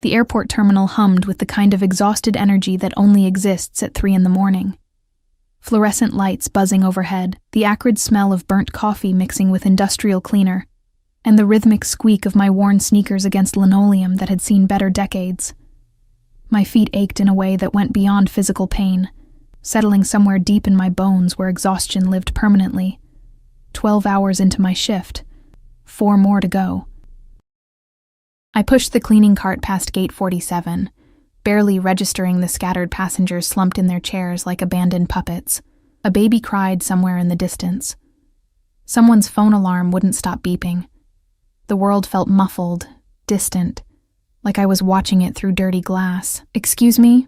The airport terminal hummed with the kind of exhausted energy that only exists at 3 a.m. Fluorescent lights buzzing overhead, the acrid smell of burnt coffee mixing with industrial cleaner, and the rhythmic squeak of my worn sneakers against linoleum that had seen better decades. My feet ached in a way that went beyond physical pain, settling somewhere deep in my bones where exhaustion lived permanently. 12 hours into my shift, 4 more to go. I pushed the cleaning cart past gate 47, barely registering the scattered passengers slumped in their chairs like abandoned puppets. A baby cried somewhere in the distance. Someone's phone alarm wouldn't stop beeping. The world felt muffled, distant, like I was watching it through dirty glass. "Excuse me?"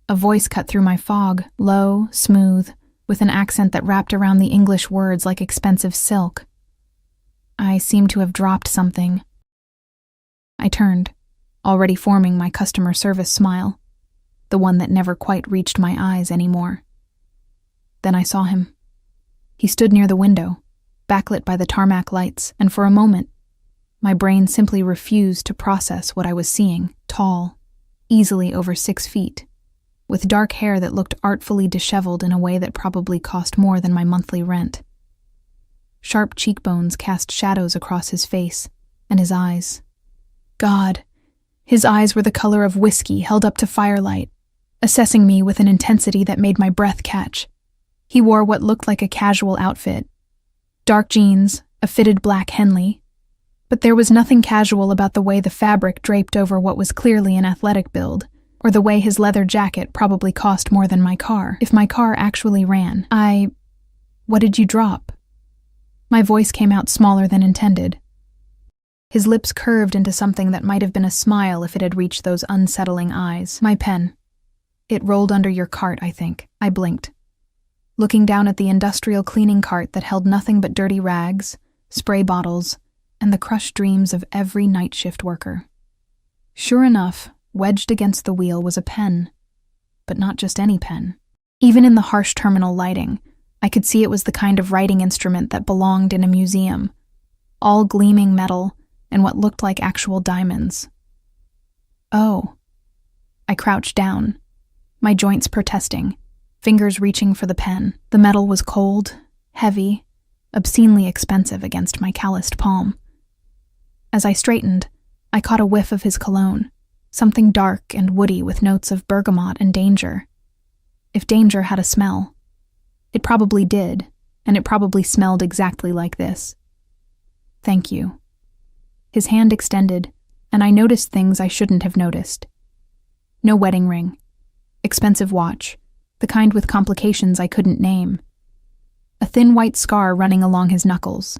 A voice cut through my fog, low, smooth, with an accent that wrapped around the English words like expensive silk. I seemed to have dropped something. I turned, already forming my customer service smile, the one that never quite reached my eyes anymore. Then I saw him. He stood near the window, backlit by the tarmac lights, and for a moment, my brain simply refused to process what I was seeing. Tall, easily over 6 feet, with dark hair that looked artfully disheveled in a way that probably cost more than my monthly rent. Sharp cheekbones cast shadows across his face, and his eyes. God, his eyes were the color of whiskey held up to firelight, assessing me with an intensity that made my breath catch. He wore what looked like a casual outfit. Dark jeans, a fitted black Henley, but there was nothing casual about the way the fabric draped over what was clearly an athletic build, or the way his leather jacket probably cost more than my car, if my car actually ran. What did you drop? My voice came out smaller than intended. His lips curved into something that might have been a smile if it had reached those unsettling eyes. My pen. It rolled under your cart, I think. I blinked, looking down at the industrial cleaning cart that held nothing but dirty rags, spray bottles, and the crushed dreams of every night shift worker. Sure enough, wedged against the wheel was a pen, but not just any pen. Even in the harsh terminal lighting, I could see it was the kind of writing instrument that belonged in a museum, all gleaming metal and what looked like actual diamonds. Oh. I crouched down, my joints protesting, fingers reaching for the pen. The metal was cold, heavy, obscenely expensive against my calloused palm. As I straightened, I caught a whiff of his cologne, something dark and woody with notes of bergamot and danger. If danger had a smell, it probably did, and it probably smelled exactly like this. Thank you. His hand extended, and I noticed things I shouldn't have noticed. No wedding ring, expensive watch, the kind with complications I couldn't name. A thin white scar running along his knuckles.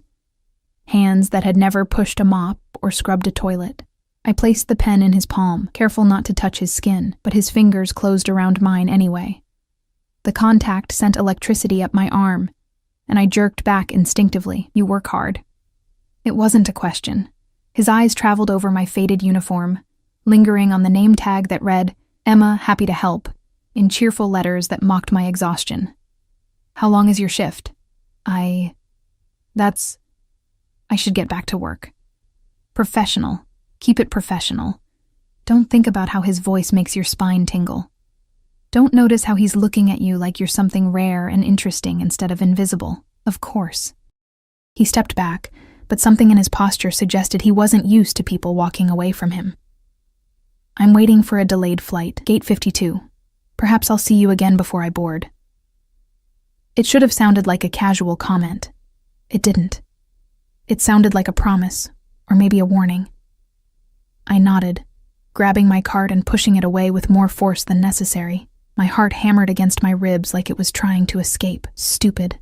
Hands that had never pushed a mop or scrubbed a toilet. I placed the pen in his palm, careful not to touch his skin, but his fingers closed around mine anyway. The contact sent electricity up my arm, and I jerked back instinctively. You work hard. It wasn't a question. His eyes traveled over my faded uniform, lingering on the name tag that read, Emma, happy to help, in cheerful letters that mocked my exhaustion. How long is your shift? I should get back to work. Professional. Keep it professional. Don't think about how his voice makes your spine tingle. Don't notice how he's looking at you like you're something rare and interesting instead of invisible. Of course. He stepped back, but something in his posture suggested he wasn't used to people walking away from him. I'm waiting for a delayed flight, gate 52. Perhaps I'll see you again before I board. It should have sounded like a casual comment. It didn't. It sounded like a promise, or maybe a warning. I nodded, grabbing my cart and pushing it away with more force than necessary. My heart hammered against my ribs like it was trying to escape. Stupid.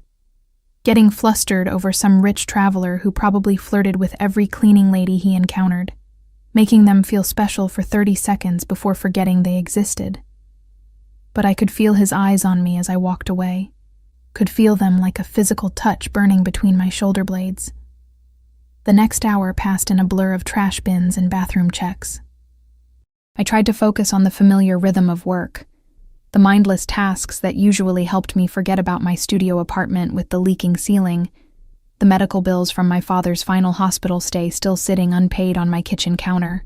Getting flustered over some rich traveler who probably flirted with every cleaning lady he encountered, making them feel special for 30 seconds before forgetting they existed. But I could feel his eyes on me as I walked away, could feel them like a physical touch burning between my shoulder blades. The next hour passed in a blur of trash bins and bathroom checks. I tried to focus on the familiar rhythm of work, the mindless tasks that usually helped me forget about my studio apartment with the leaking ceiling, the medical bills from my father's final hospital stay still sitting unpaid on my kitchen counter,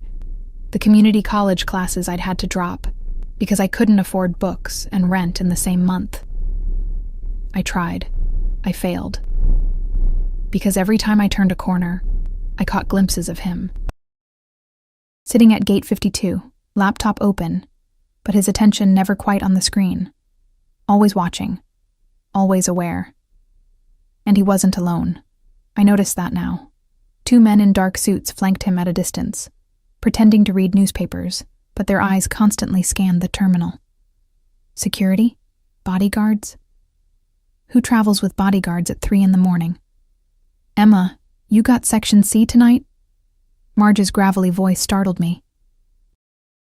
The community college classes I'd had to drop because I couldn't afford books and rent in the same month. I tried. I failed. Because every time I turned a corner, I caught glimpses of him. Sitting at gate 52, laptop open, but his attention never quite on the screen. Always watching. Always aware. And he wasn't alone. I noticed that now. 2 men in dark suits flanked him at a distance, pretending to read newspapers, but their eyes constantly scanned the terminal. Security? Bodyguards? Who travels with bodyguards at 3 a.m? Emma, you got Section C tonight? Marge's gravelly voice startled me.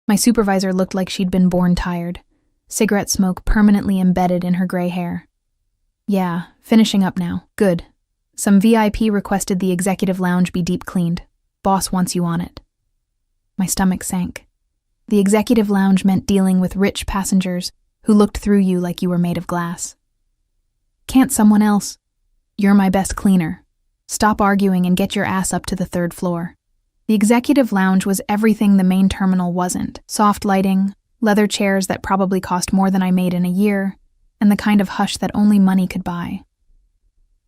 My supervisor looked like she'd been born tired, cigarette smoke permanently embedded in her gray hair. Yeah, finishing up now. Good. Some VIP requested the executive lounge be deep cleaned. Boss wants you on it. My stomach sank. The executive lounge meant dealing with rich passengers who looked through you like you were made of glass. Can't someone else? You're my best cleaner. Stop arguing and get your ass up to the 3rd floor. The executive lounge was everything the main terminal wasn't. Soft lighting, leather chairs that probably cost more than I made in a year, and the kind of hush that only money could buy.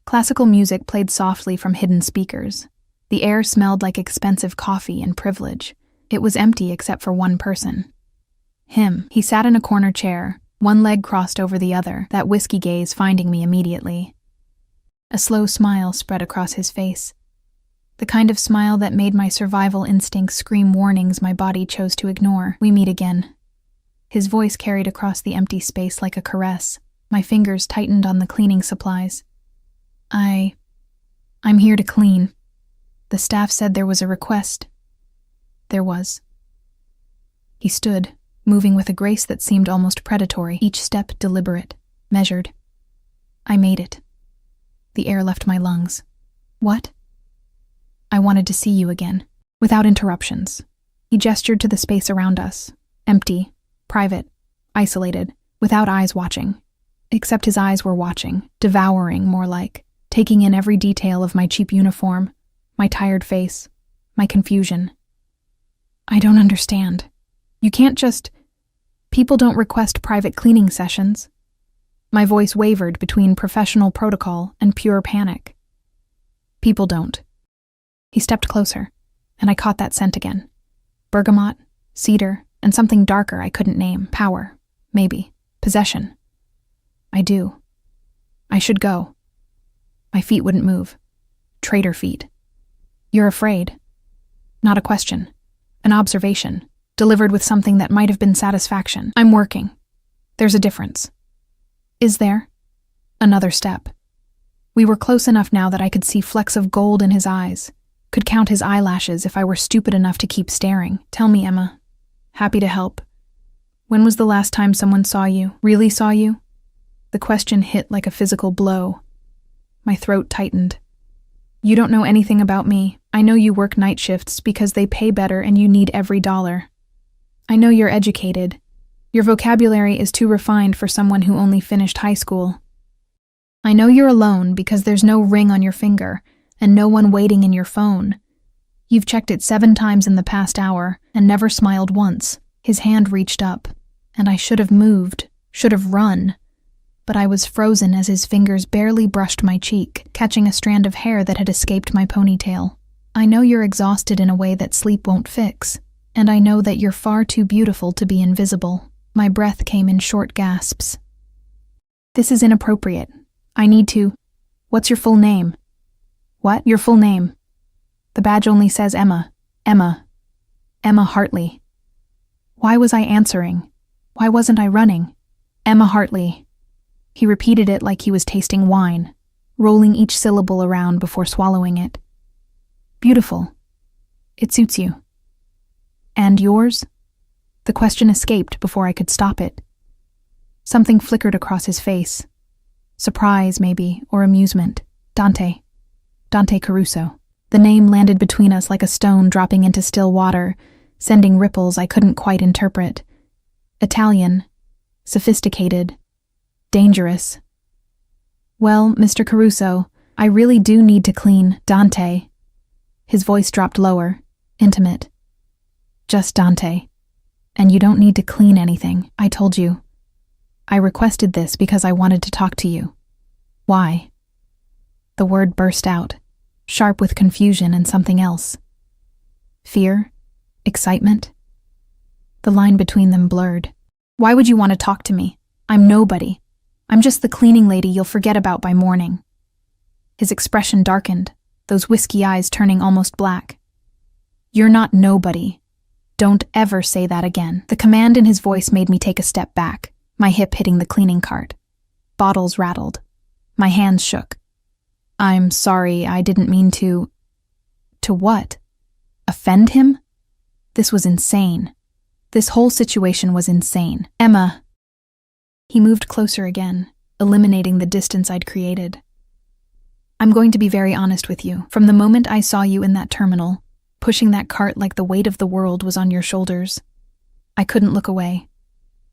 Classical music played softly from hidden speakers. The air smelled like expensive coffee and privilege. It was empty except for one person. Him. He sat in a corner chair, one leg crossed over the other, that whiskey gaze finding me immediately. A slow smile spread across his face. The kind of smile that made my survival instincts scream warnings my body chose to ignore. We meet again. His voice carried across the empty space like a caress. My fingers tightened on the cleaning supplies. I'm here to clean. The staff said there was a request. There was. He stood, moving with a grace that seemed almost predatory, each step deliberate, measured. I made it. The air left my lungs. What? I wanted to see you again, without interruptions. He gestured to the space around us, empty, private, isolated, without eyes watching. Except his eyes were watching, devouring more like, taking in every detail of my cheap uniform, my tired face, my confusion. I don't understand. You can't just... People don't request private cleaning sessions. My voice wavered between professional protocol and pure panic. People don't. He stepped closer, and I caught that scent again. Bergamot, cedar, and something darker I couldn't name. Power, maybe. Possession. I do. I should go. My feet wouldn't move. Traitor feet. You're afraid. Not a question. An observation, delivered with something that might have been satisfaction. I'm working. There's a difference. Is there? Another step. We were close enough now that I could see flecks of gold in his eyes, could count his eyelashes if I were stupid enough to keep staring. Tell me, Emma. Happy to help. When was the last time someone saw you? Really saw you? The question hit like a physical blow. My throat tightened. You don't know anything about me. I know you work night shifts because they pay better and you need every dollar. I know you're educated. Your vocabulary is too refined for someone who only finished high school. I know you're alone because there's no ring on your finger and no one waiting in your phone. You've checked it 7 times in the past hour and never smiled once. His hand reached up, and I should have moved, should have run. But I was frozen as his fingers barely brushed my cheek, catching a strand of hair that had escaped my ponytail. I know you're exhausted in a way that sleep won't fix, and I know that you're far too beautiful to be invisible. My breath came in short gasps. This is inappropriate. I need to... What's your full name? What? Your full name. The badge only says Emma. Emma. Emma Hartley. Why was I answering? Why wasn't I running? Emma Hartley. He repeated it like he was tasting wine, rolling each syllable around before swallowing it. Beautiful. It suits you. And yours? The question escaped before I could stop it. Something flickered across his face. Surprise, maybe, or amusement. Dante. Dante Caruso. The name landed between us like a stone dropping into still water, sending ripples I couldn't quite interpret. Italian. Sophisticated. Dangerous. Well, Mr. Caruso, I really do need to clean. Dante. His voice dropped lower, intimate. Just Dante. And you don't need to clean anything, I told you. I requested this because I wanted to talk to you. Why? The word burst out, sharp with confusion and something else. Fear? Excitement? The line between them blurred. Why would you want to talk to me? I'm nobody. I'm just the cleaning lady you'll forget about by morning. His expression darkened, those whiskey eyes turning almost black. You're not nobody. Don't ever say that again. The command in his voice made me take a step back, my hip hitting the cleaning cart. Bottles rattled. My hands shook. I'm sorry, I didn't mean to... To what? Offend him? This was insane. This whole situation was insane. Emma. He moved closer again, eliminating the distance I'd created. I'm going to be very honest with you. From the moment I saw you in that terminal, pushing that cart like the weight of the world was on your shoulders, I couldn't look away.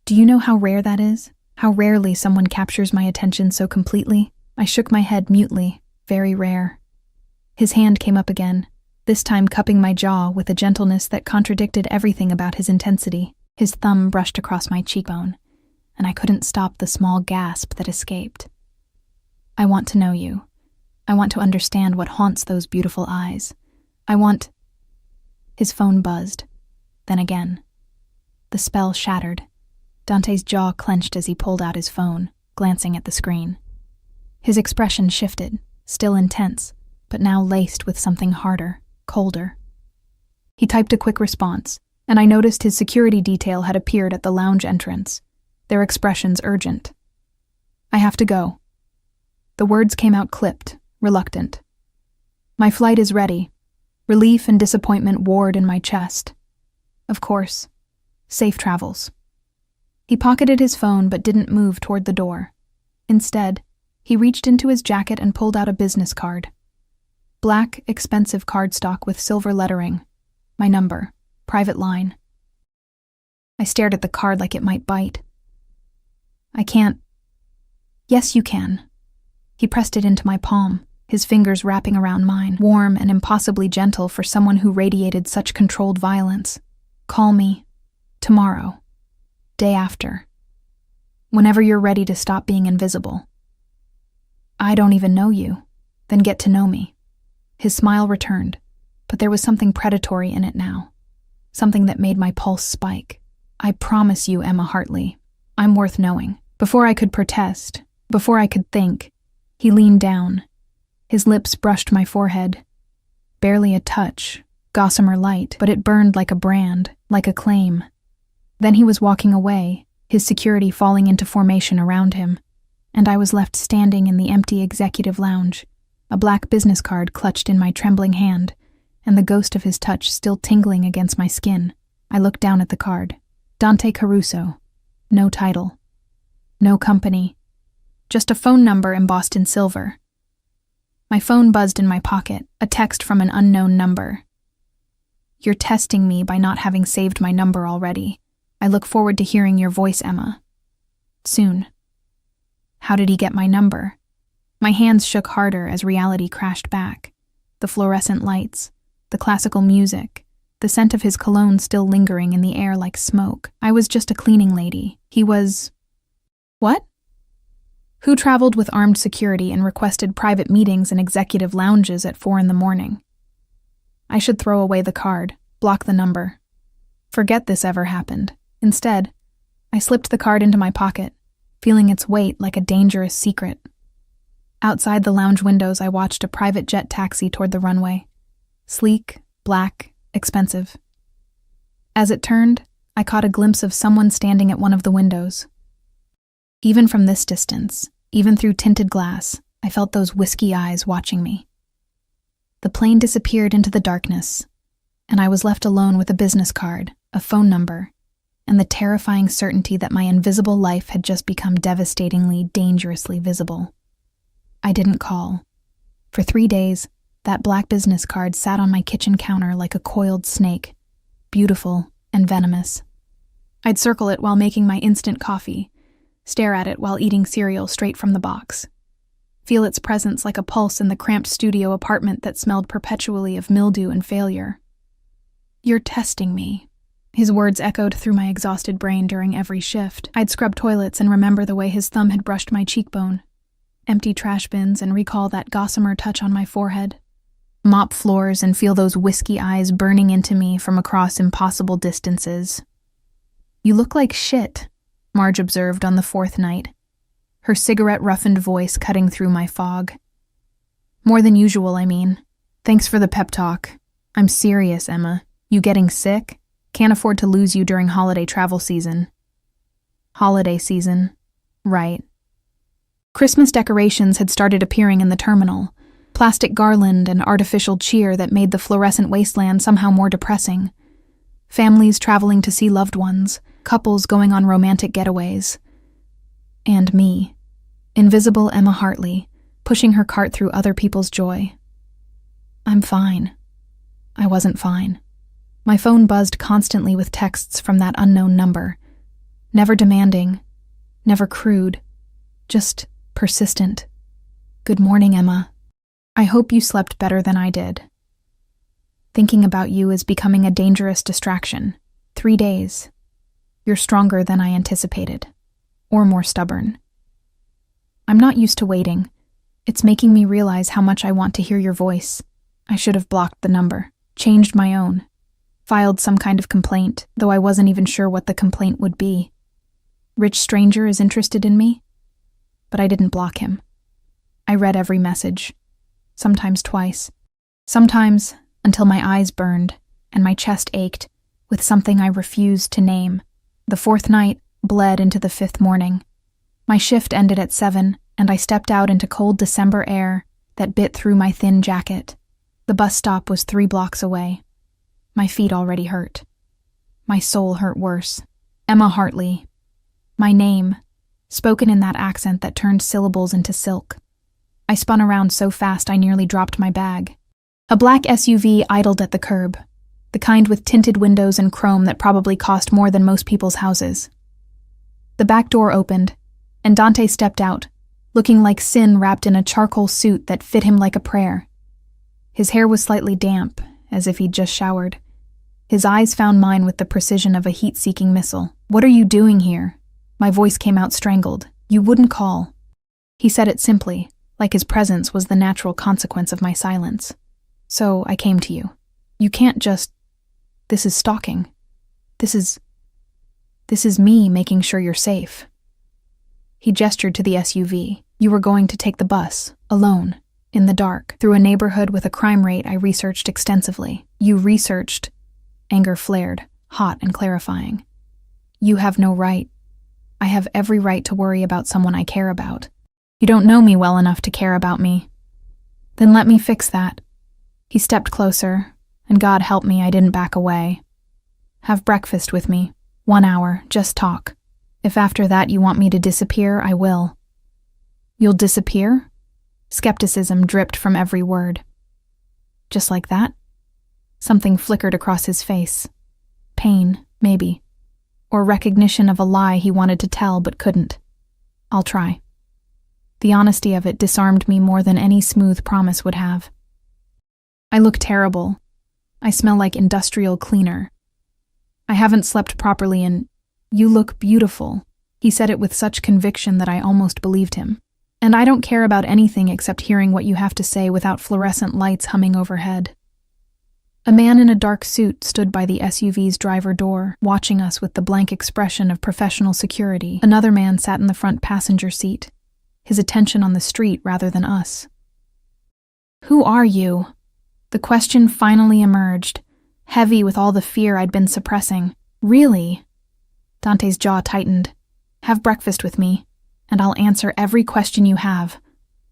Do you know how rare that is? How rarely someone captures my attention so completely? I shook my head mutely. Very rare. His hand came up again, this time cupping my jaw with a gentleness that contradicted everything about his intensity. His thumb brushed across my cheekbone, and I couldn't stop the small gasp that escaped. I want to know you. I want to understand what haunts those beautiful eyes. I want... His phone buzzed. Then again. The spell shattered. Dante's jaw clenched as he pulled out his phone, glancing at the screen. His expression shifted, still intense, but now laced with something harder, colder. He typed a quick response, and I noticed his security detail had appeared at the lounge entrance, their expressions urgent. I have to go. The words came out clipped, reluctant. My flight is ready. Relief and disappointment warred in my chest. Of course. Safe travels. He pocketed his phone but didn't move toward the door. Instead, he reached into his jacket and pulled out a business card. Black, expensive cardstock with silver lettering. My number. Private line. I stared at the card like it might bite. I can't... Yes, you can. He pressed it into my palm, his fingers wrapping around mine, warm and impossibly gentle for someone who radiated such controlled violence. Call me. Tomorrow. Day after. Whenever you're ready to stop being invisible. I don't even know you. Then get to know me. His smile returned, but there was something predatory in it now. Something that made my pulse spike. I promise you, Emma Hartley, I'm worth knowing. Before I could protest, before I could think, he leaned down. His lips brushed my forehead. Barely a touch, gossamer light, but it burned like a brand, like a claim. Then he was walking away, his security falling into formation around him, and I was left standing in the empty executive lounge, a black business card clutched in my trembling hand, and the ghost of his touch still tingling against my skin. I looked down at the card. Dante Caruso. No title. No company. Just a phone number embossed in silver. My phone buzzed in my pocket, a text from an unknown number. You're testing me by not having saved my number already. I look forward to hearing your voice, Emma. Soon. How did he get my number? My hands shook harder as reality crashed back. The fluorescent lights, the classical music, the scent of his cologne still lingering in the air like smoke. I was just a cleaning lady. He was... What? Who traveled with armed security and requested private meetings in executive lounges at 4 a.m? I should throw away the card, block the number. Forget this ever happened. Instead, I slipped the card into my pocket, feeling its weight like a dangerous secret. Outside the lounge windows, I watched a private jet taxi toward the runway. Sleek, black, expensive. As it turned, I caught a glimpse of someone standing at one of the windows. Even from this distance, even through tinted glass, I felt those whiskey eyes watching me. The plane disappeared into the darkness, and I was left alone with a business card, a phone number, and the terrifying certainty that my invisible life had just become devastatingly, dangerously visible. I didn't call. For 3 days, that black business card sat on my kitchen counter like a coiled snake, beautiful and venomous. I'd circle it while making my instant coffee, stare at it while eating cereal straight from the box, feel its presence like a pulse in the cramped studio apartment that smelled perpetually of mildew and failure. You're testing me, His words echoed through my exhausted brain during every shift. I'd scrub toilets and remember the way his thumb had brushed my cheekbone, empty trash bins and recall that gossamer touch on my forehead, mop floors and feel those whiskey eyes burning into me from across impossible distances. "You look like shit," Marge observed on the fourth night, her cigarette-roughened voice cutting through my fog. "More than usual, I mean. Thanks for the pep talk. I'm serious, Emma. You getting sick? Can't afford to lose you during holiday travel season." Holiday season. Right. Christmas decorations had started appearing in the terminal, plastic garland and artificial cheer that made the fluorescent wasteland somehow more depressing. Families traveling to see loved ones, couples going on romantic getaways. And me, invisible Emma Hartley, pushing her cart through other people's joy. I'm fine. I wasn't fine. My phone buzzed constantly with texts from that unknown number. Never demanding, never crude, just persistent. "Good morning, Emma. I hope you slept better than I did. Thinking about you is becoming a dangerous distraction. 3 days. You're stronger than I anticipated. Or more stubborn. I'm not used to waiting. It's making me realize how much I want to hear your voice. I should have blocked the number, changed my own, filed some kind of complaint, though I wasn't even sure what the complaint would be. Rich stranger is interested in me? But I didn't block him. I read every message, sometimes twice, sometimes until my eyes burned and my chest ached with something I refused to name. The fourth night bled into the fifth morning. My shift ended at 7, and I stepped out into cold December air that bit through my thin jacket. The bus stop was 3 blocks away. My feet already hurt. My soul hurt worse. Emma Hartley. My name, spoken in that accent that turned syllables into silk. I spun around so fast I nearly dropped my bag. A black SUV idled at the curb, the kind with tinted windows and chrome that probably cost more than most people's houses. The back door opened, and Dante stepped out, looking like sin wrapped in a charcoal suit that fit him like a prayer. His hair was slightly damp, as if he'd just showered. His eyes found mine with the precision of a heat-seeking missile. "What are you doing here?" My voice came out strangled. "You wouldn't call." He said it simply, like his presence was the natural consequence of my silence. "So I came to you. You can't just... This is stalking. This is me making sure you're safe." He gestured to the SUV. "You were going to take the bus, alone, in the dark, through a neighborhood with a crime rate I researched extensively." "You researched?" Anger flared, hot and clarifying. "You have no right. I have every right to worry about someone I care about. You don't know me well enough to care about me." "Then let me fix that." He stepped closer, and God help me I didn't back away. "Have breakfast with me. 1 hour, just talk. If after that you want me to disappear, I will." "You'll disappear?" Skepticism dripped from every word. "Just like that?" Something flickered across his face. Pain, maybe. Or recognition of a lie he wanted to tell but couldn't. "I'll try." The honesty of it disarmed me more than any smooth promise would have. I look terrible. I smell like industrial cleaner. I haven't slept properly and... "You look beautiful." He said it with such conviction that I almost believed him. "And I don't care about anything except hearing what you have to say without fluorescent lights humming overhead." A man in a dark suit stood by the SUV's driver door, watching us with the blank expression of professional security. Another man sat in the front passenger seat, his attention on the street rather than us. "Who are you?" The question finally emerged, heavy with all the fear I'd been suppressing. "Really?" Dante's jaw tightened. "Have breakfast with me, and I'll answer every question you have.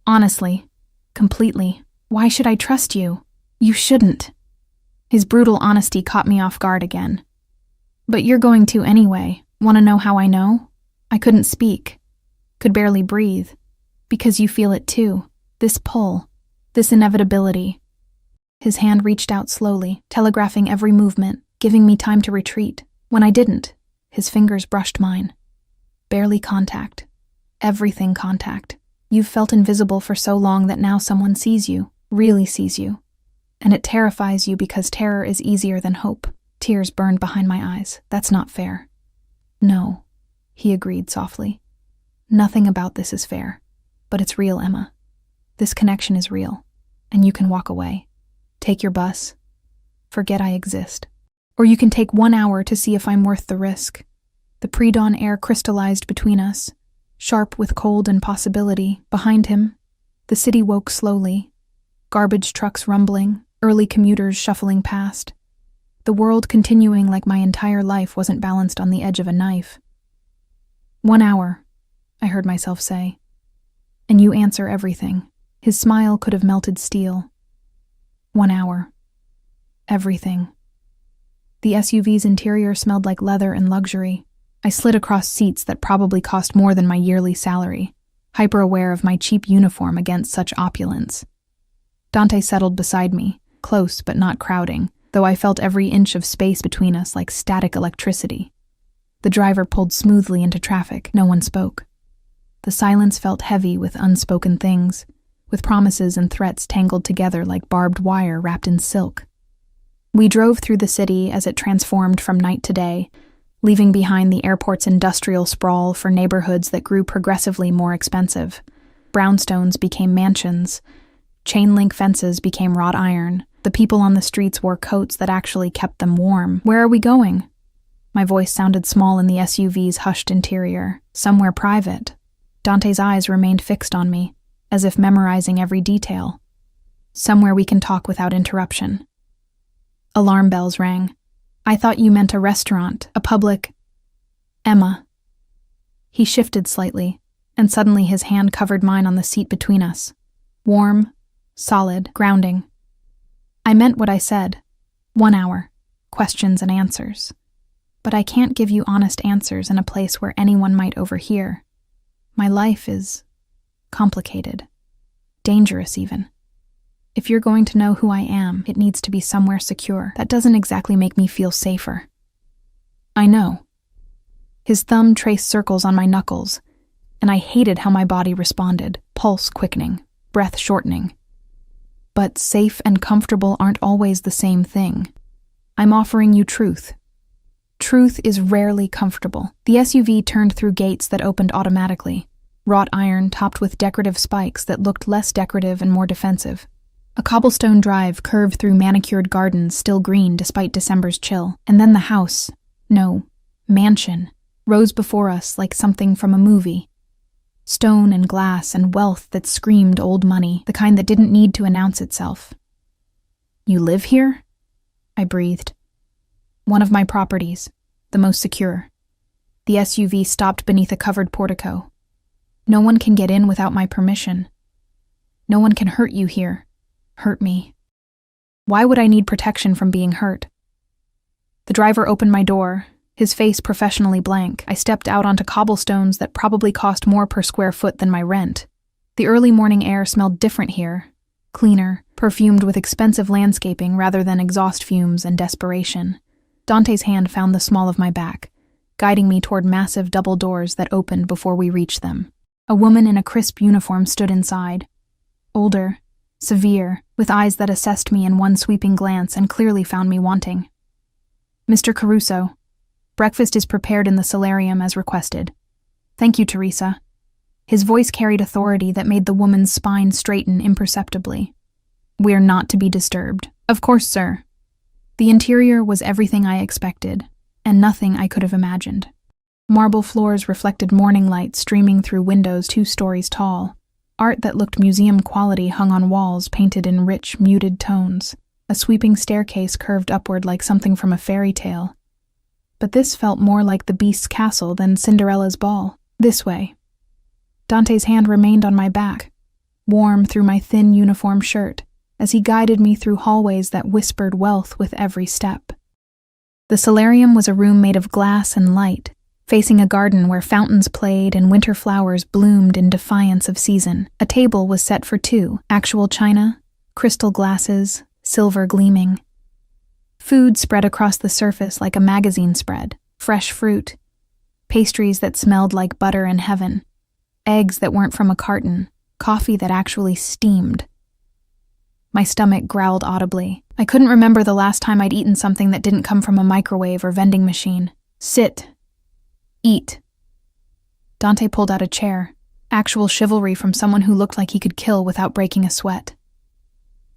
Honestly, completely. Why should I trust you? You shouldn't." His brutal honesty caught me off guard again. "But you're going to anyway. Want to know how I know?" I couldn't speak, could barely breathe, because you feel it too, this pull, this inevitability. His hand reached out slowly, telegraphing every movement, giving me time to retreat. When I didn't, his fingers brushed mine. Barely contact. Everything contact. You've felt invisible for so long that now someone sees you, really sees you. And it terrifies you because terror is easier than hope. Tears burned behind my eyes. That's not fair. No, he agreed softly. Nothing about this is fair. But it's real, Emma. This connection is real. And you can walk away. Take your bus. Forget I exist. Or you can take 1 hour to see if I'm worth the risk. The pre-dawn air crystallized between us, sharp with cold and possibility. Behind him, the city woke slowly. Garbage trucks rumbling, early commuters shuffling past. The world continuing like my entire life wasn't balanced on the edge of a knife. 1 hour, I heard myself say. And you answer everything. His smile could have melted steel. 1 hour. Everything. The SUV's interior smelled like leather and luxury. I slid across seats that probably cost more than my yearly salary, hyper-aware of my cheap uniform against such opulence. Dante settled beside me, close but not crowding, though I felt every inch of space between us like static electricity. The driver pulled smoothly into traffic. No one spoke. The silence felt heavy with unspoken things, with promises and threats tangled together like barbed wire wrapped in silk. We drove through the city as it transformed from night to day, leaving behind the airport's industrial sprawl for neighborhoods that grew progressively more expensive. Brownstones became mansions. Chain-link fences became wrought iron. The people on the streets wore coats that actually kept them warm. Where are we going? My voice sounded small in the SUV's hushed interior. Somewhere private. Dante's eyes remained fixed on me, as if memorizing every detail. Somewhere we can talk without interruption. Alarm bells rang. I thought you meant a restaurant, a public... Emma. He shifted slightly, and suddenly his hand covered mine on the seat between us. Warm, solid, grounding. I meant what I said. 1 hour. Questions and answers. But I can't give you honest answers in a place where anyone might overhear. My life is complicated. Dangerous, even. If you're going to know who I am, it needs to be somewhere secure. That doesn't exactly make me feel safer. I know. His thumb traced circles on my knuckles, and I hated how my body responded, pulse quickening, breath shortening. But safe and comfortable aren't always the same thing. I'm offering you truth. Truth is rarely comfortable. The SUV turned through gates that opened automatically, wrought iron topped with decorative spikes that looked less decorative and more defensive. A cobblestone drive curved through manicured gardens still green despite December's chill, and then the house, no, mansion, rose before us like something from a movie. Stone and glass and wealth that screamed old money, the kind that didn't need to announce itself. You live here? I breathed. One of my properties, the most secure. The SUV stopped beneath a covered portico. No one can get in without my permission. No one can hurt you here. Hurt me. Why would I need protection from being hurt? The driver opened my door, his face professionally blank. I stepped out onto cobblestones that probably cost more per square foot than my rent. The early morning air smelled different here, cleaner, perfumed with expensive landscaping rather than exhaust fumes and desperation. Dante's hand found the small of my back, guiding me toward massive double doors that opened before we reached them. A woman in a crisp uniform stood inside. Older, severe, with eyes that assessed me in one sweeping glance and clearly found me wanting. Mr. Caruso, breakfast is prepared in the solarium as requested. Thank you, Teresa. His voice carried authority that made the woman's spine straighten imperceptibly. We're not to be disturbed. Of course, sir. The interior was everything I expected, and nothing I could have imagined. Marble floors reflected morning light streaming through windows 2 stories tall. Art that looked museum quality hung on walls painted in rich, muted tones. A sweeping staircase curved upward like something from a fairy tale. But this felt more like the Beast's castle than Cinderella's ball. This way. Dante's hand remained on my back, warm through my thin uniform shirt, as he guided me through hallways that whispered wealth with every step. The solarium was a room made of glass and light, facing a garden where fountains played and winter flowers bloomed in defiance of season. A table was set for 2, actual china, crystal glasses, silver gleaming. Food spread across the surface like a magazine spread, fresh fruit, pastries that smelled like butter in heaven, eggs that weren't from a carton, coffee that actually steamed. My stomach growled audibly. I couldn't remember the last time I'd eaten something that didn't come from a microwave or vending machine. Sit. Eat. Dante pulled out a chair, actual chivalry from someone who looked like he could kill without breaking a sweat.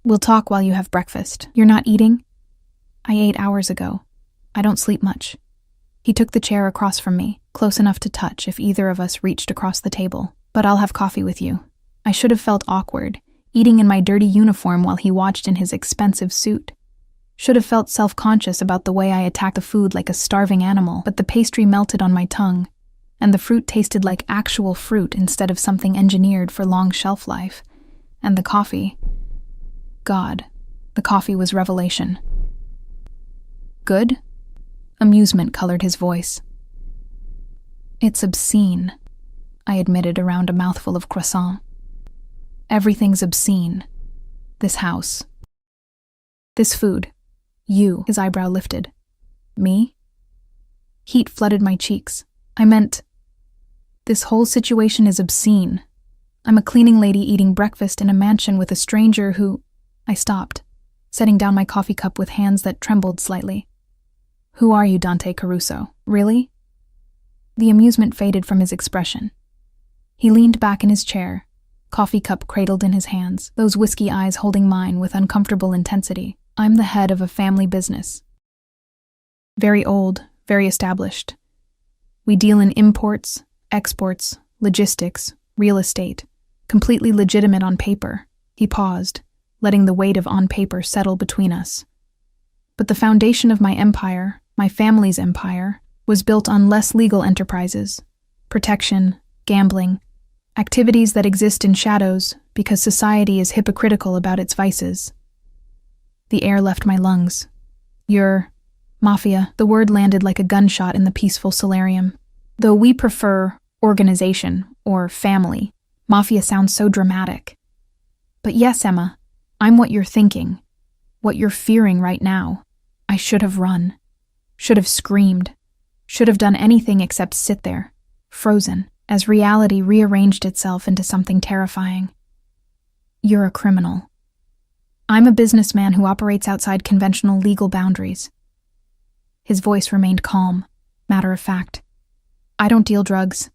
We'll talk while you have breakfast. You're not eating? I ate hours ago. I don't sleep much. He took the chair across from me, close enough to touch if either of us reached across the table. But I'll have coffee with you. I should have felt awkward, eating in my dirty uniform while he watched in his expensive suit. Should have felt self-conscious about the way I attacked the food like a starving animal, but the pastry melted on my tongue, and the fruit tasted like actual fruit instead of something engineered for long shelf life. And the coffee... God, the coffee was revelation. Good? Amusement colored his voice. It's obscene, I admitted around a mouthful of croissant. Everything's obscene. This house. This food. You, his eyebrow lifted. Me? Heat flooded my cheeks. I meant, this whole situation is obscene. I'm a cleaning lady eating breakfast in a mansion with a stranger who... I stopped, setting down my coffee cup with hands that trembled slightly. Who are you, Dante Caruso? Really? The amusement faded from his expression. He leaned back in his chair, coffee cup cradled in his hands, those whiskey eyes holding mine with uncomfortable intensity. I'm the head of a family business. Very old, very established. We deal in imports, exports, logistics, real estate, completely legitimate on paper. He paused, letting the weight of on paper settle between us. But the foundation of my empire, my family's empire, was built on less legal enterprises, protection, gambling, activities that exist in shadows because society is hypocritical about its vices. The air left my lungs. You're Mafia. The word landed like a gunshot in the peaceful solarium. Though we prefer organization or family, Mafia sounds so dramatic. But yes, Emma, I'm what you're thinking, what you're fearing right now. I should have run, should have screamed, should have done anything except sit there, frozen, as reality rearranged itself into something terrifying. You're a criminal. I'm a businessman who operates outside conventional legal boundaries. His voice remained calm, matter of fact. I don't deal drugs.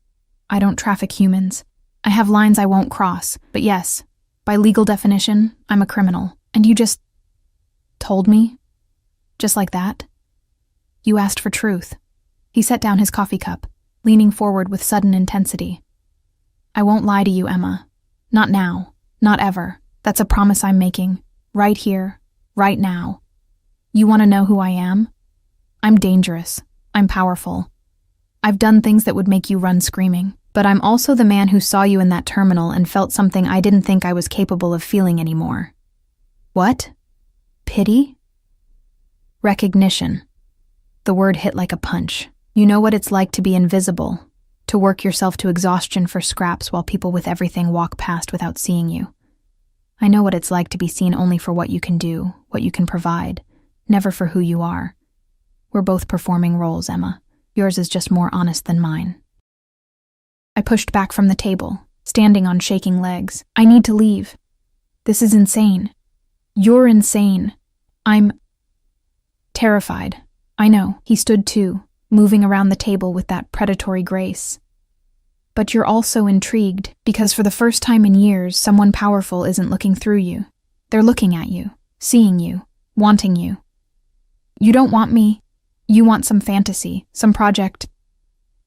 I don't traffic humans. I have lines I won't cross, but yes, by legal definition, I'm a criminal. And you just told me? Just like that? You asked for truth. He set down his coffee cup, leaning forward with sudden intensity. I won't lie to you, Emma. Not now. Not ever. That's a promise I'm making. Right here. Right now. You want to know who I am? I'm dangerous. I'm powerful. I've done things that would make you run screaming. But I'm also the man who saw you in that terminal and felt something I didn't think I was capable of feeling anymore. What? Pity? Recognition. The word hit like a punch. You know what it's like to be invisible, to work yourself to exhaustion for scraps while people with everything walk past without seeing you. I know what it's like to be seen only for what you can do, what you can provide, never for who you are. We're both performing roles, Emma. Yours is just more honest than mine. I pushed back from the table, standing on shaking legs. I need to leave. This is insane. You're insane. I'm terrified. I know. He stood too, moving around the table with that predatory grace. But you're also intrigued, because for the first time in years, someone powerful isn't looking through you. They're looking at you, seeing you, wanting you. You don't want me. You want some fantasy, some project.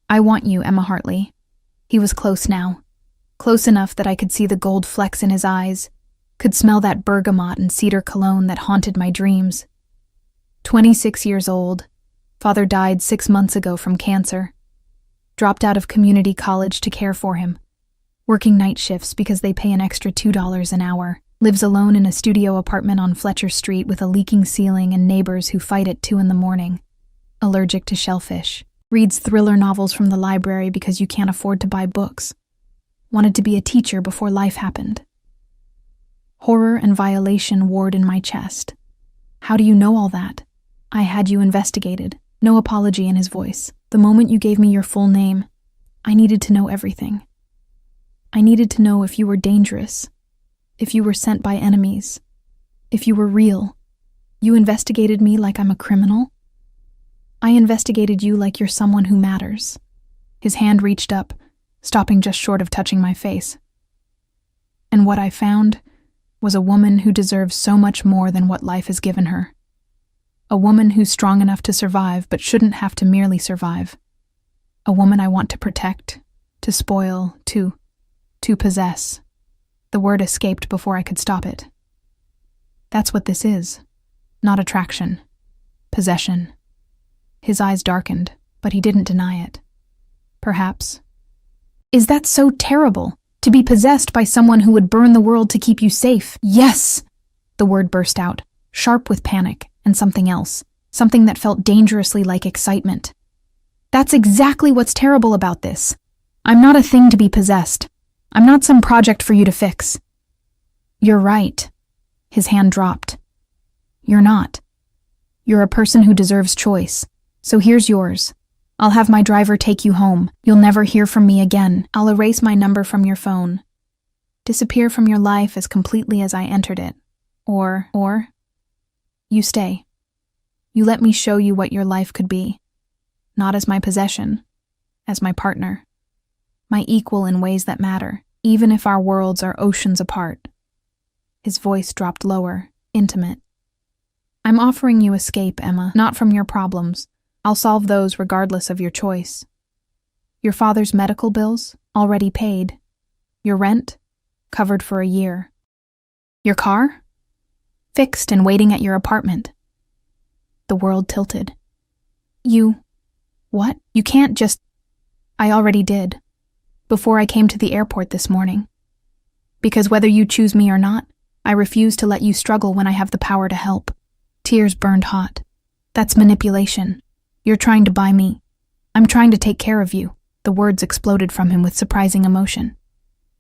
I want you, Emma Hartley. He was close now. Close enough that I could see the gold flecks in his eyes, could smell that bergamot and cedar cologne that haunted my dreams. 26 years old. Father died 6 months ago from cancer. Dropped out of community college to care for him. Working night shifts because they pay an extra $2 an hour. Lives alone in a studio apartment on Fletcher Street with a leaking ceiling and neighbors who fight at 2 a.m. Allergic to shellfish. Reads thriller novels from the library because you can't afford to buy books. Wanted to be a teacher before life happened. Horror and violation warred in my chest. How do you know all that? I had you investigated. No apology in his voice. The moment you gave me your full name, I needed to know everything. I needed to know if you were dangerous, if you were sent by enemies, if you were real. You investigated me like I'm a criminal? I investigated you like you're someone who matters. His hand reached up, stopping just short of touching my face. And what I found was a woman who deserves so much more than what life has given her. A woman who's strong enough to survive but shouldn't have to merely survive. A woman I want to protect, to spoil, to possess. The word escaped before I could stop it. That's what this is. Not attraction. Possession. His eyes darkened, but he didn't deny it. Perhaps. Is that so terrible? To be possessed by someone who would burn the world to keep you safe? Yes! The word burst out, sharp with panic, and something else. Something that felt dangerously like excitement. That's exactly what's terrible about this. I'm not a thing to be possessed. I'm not some project for you to fix. You're right. His hand dropped. You're not. You're a person who deserves choice. So here's yours. I'll have my driver take you home. You'll never hear from me again. I'll erase my number from your phone. Disappear from your life as completely as I entered it. Or, you stay. You let me show you what your life could be. Not as my possession, as my partner. My equal in ways that matter, even if our worlds are oceans apart. His voice dropped lower, intimate. I'm offering you escape, Emma, not from your problems. I'll solve those regardless of your choice. Your father's medical bills, already paid. Your rent, covered for a year. Your car? Fixed and waiting at your apartment. The world tilted. What? You can't just... I already did. Before I came to the airport this morning. Because whether you choose me or not, I refuse to let you struggle when I have the power to help. Tears burned hot. That's manipulation. You're trying to buy me. I'm trying to take care of you. The words exploded from him with surprising emotion.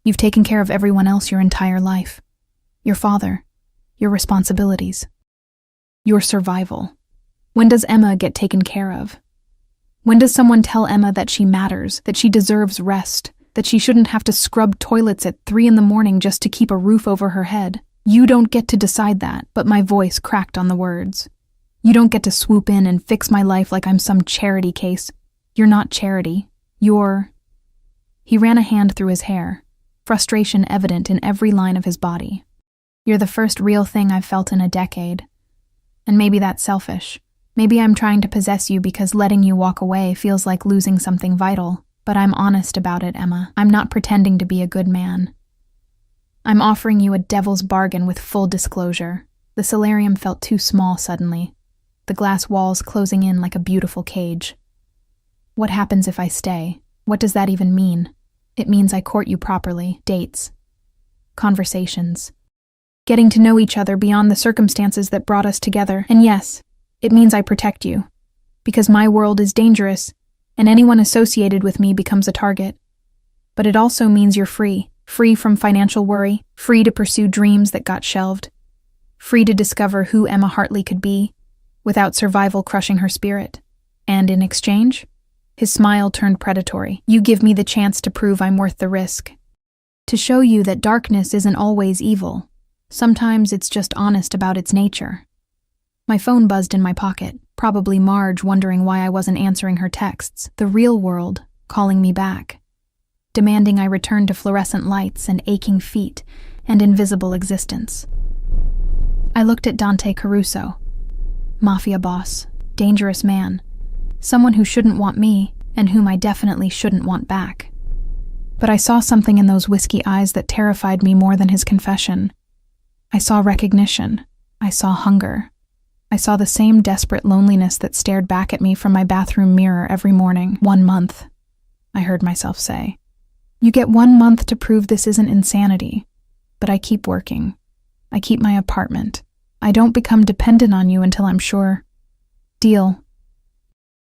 You've taken care of everyone else your entire life. Your father. Your responsibilities. Your survival. When does Emma get taken care of? When does someone tell Emma that she matters, that she deserves rest, that she shouldn't have to scrub toilets at 3 a.m. just to keep a roof over her head? You don't get to decide that, but my voice cracked on the words. You don't get to swoop in and fix my life like I'm some charity case. You're not charity. You're... He ran a hand through his hair, frustration evident in every line of his body. You're the first real thing I've felt in a decade. And maybe that's selfish. Maybe I'm trying to possess you because letting you walk away feels like losing something vital. But I'm honest about it, Emma. I'm not pretending to be a good man. I'm offering you a devil's bargain with full disclosure. The solarium felt too small suddenly, the glass walls closing in like a beautiful cage. What happens if I stay? What does that even mean? It means I court you properly. Dates. Conversations. Getting to know each other beyond the circumstances that brought us together. And yes, it means I protect you. Because my world is dangerous, and anyone associated with me becomes a target. But it also means you're free. Free from financial worry, free to pursue dreams that got shelved, free to discover who Emma Hartley could be, without survival crushing her spirit. And in exchange, his smile turned predatory. You give me the chance to prove I'm worth the risk. To show you that darkness isn't always evil. Sometimes it's just honest about its nature. My phone buzzed in my pocket, probably Marge wondering why I wasn't answering her texts, the real world calling me back, demanding I return to fluorescent lights and aching feet and invisible existence. I looked at Dante Caruso, Mafia boss, dangerous man, someone who shouldn't want me and whom I definitely shouldn't want back. But I saw something in those whiskey eyes that terrified me more than his confession. I saw recognition. I saw hunger. I saw the same desperate loneliness that stared back at me from my bathroom mirror every morning. 1 month, I heard myself say. You get 1 month to prove this isn't insanity. But I keep working. I keep my apartment. I don't become dependent on you until I'm sure. Deal.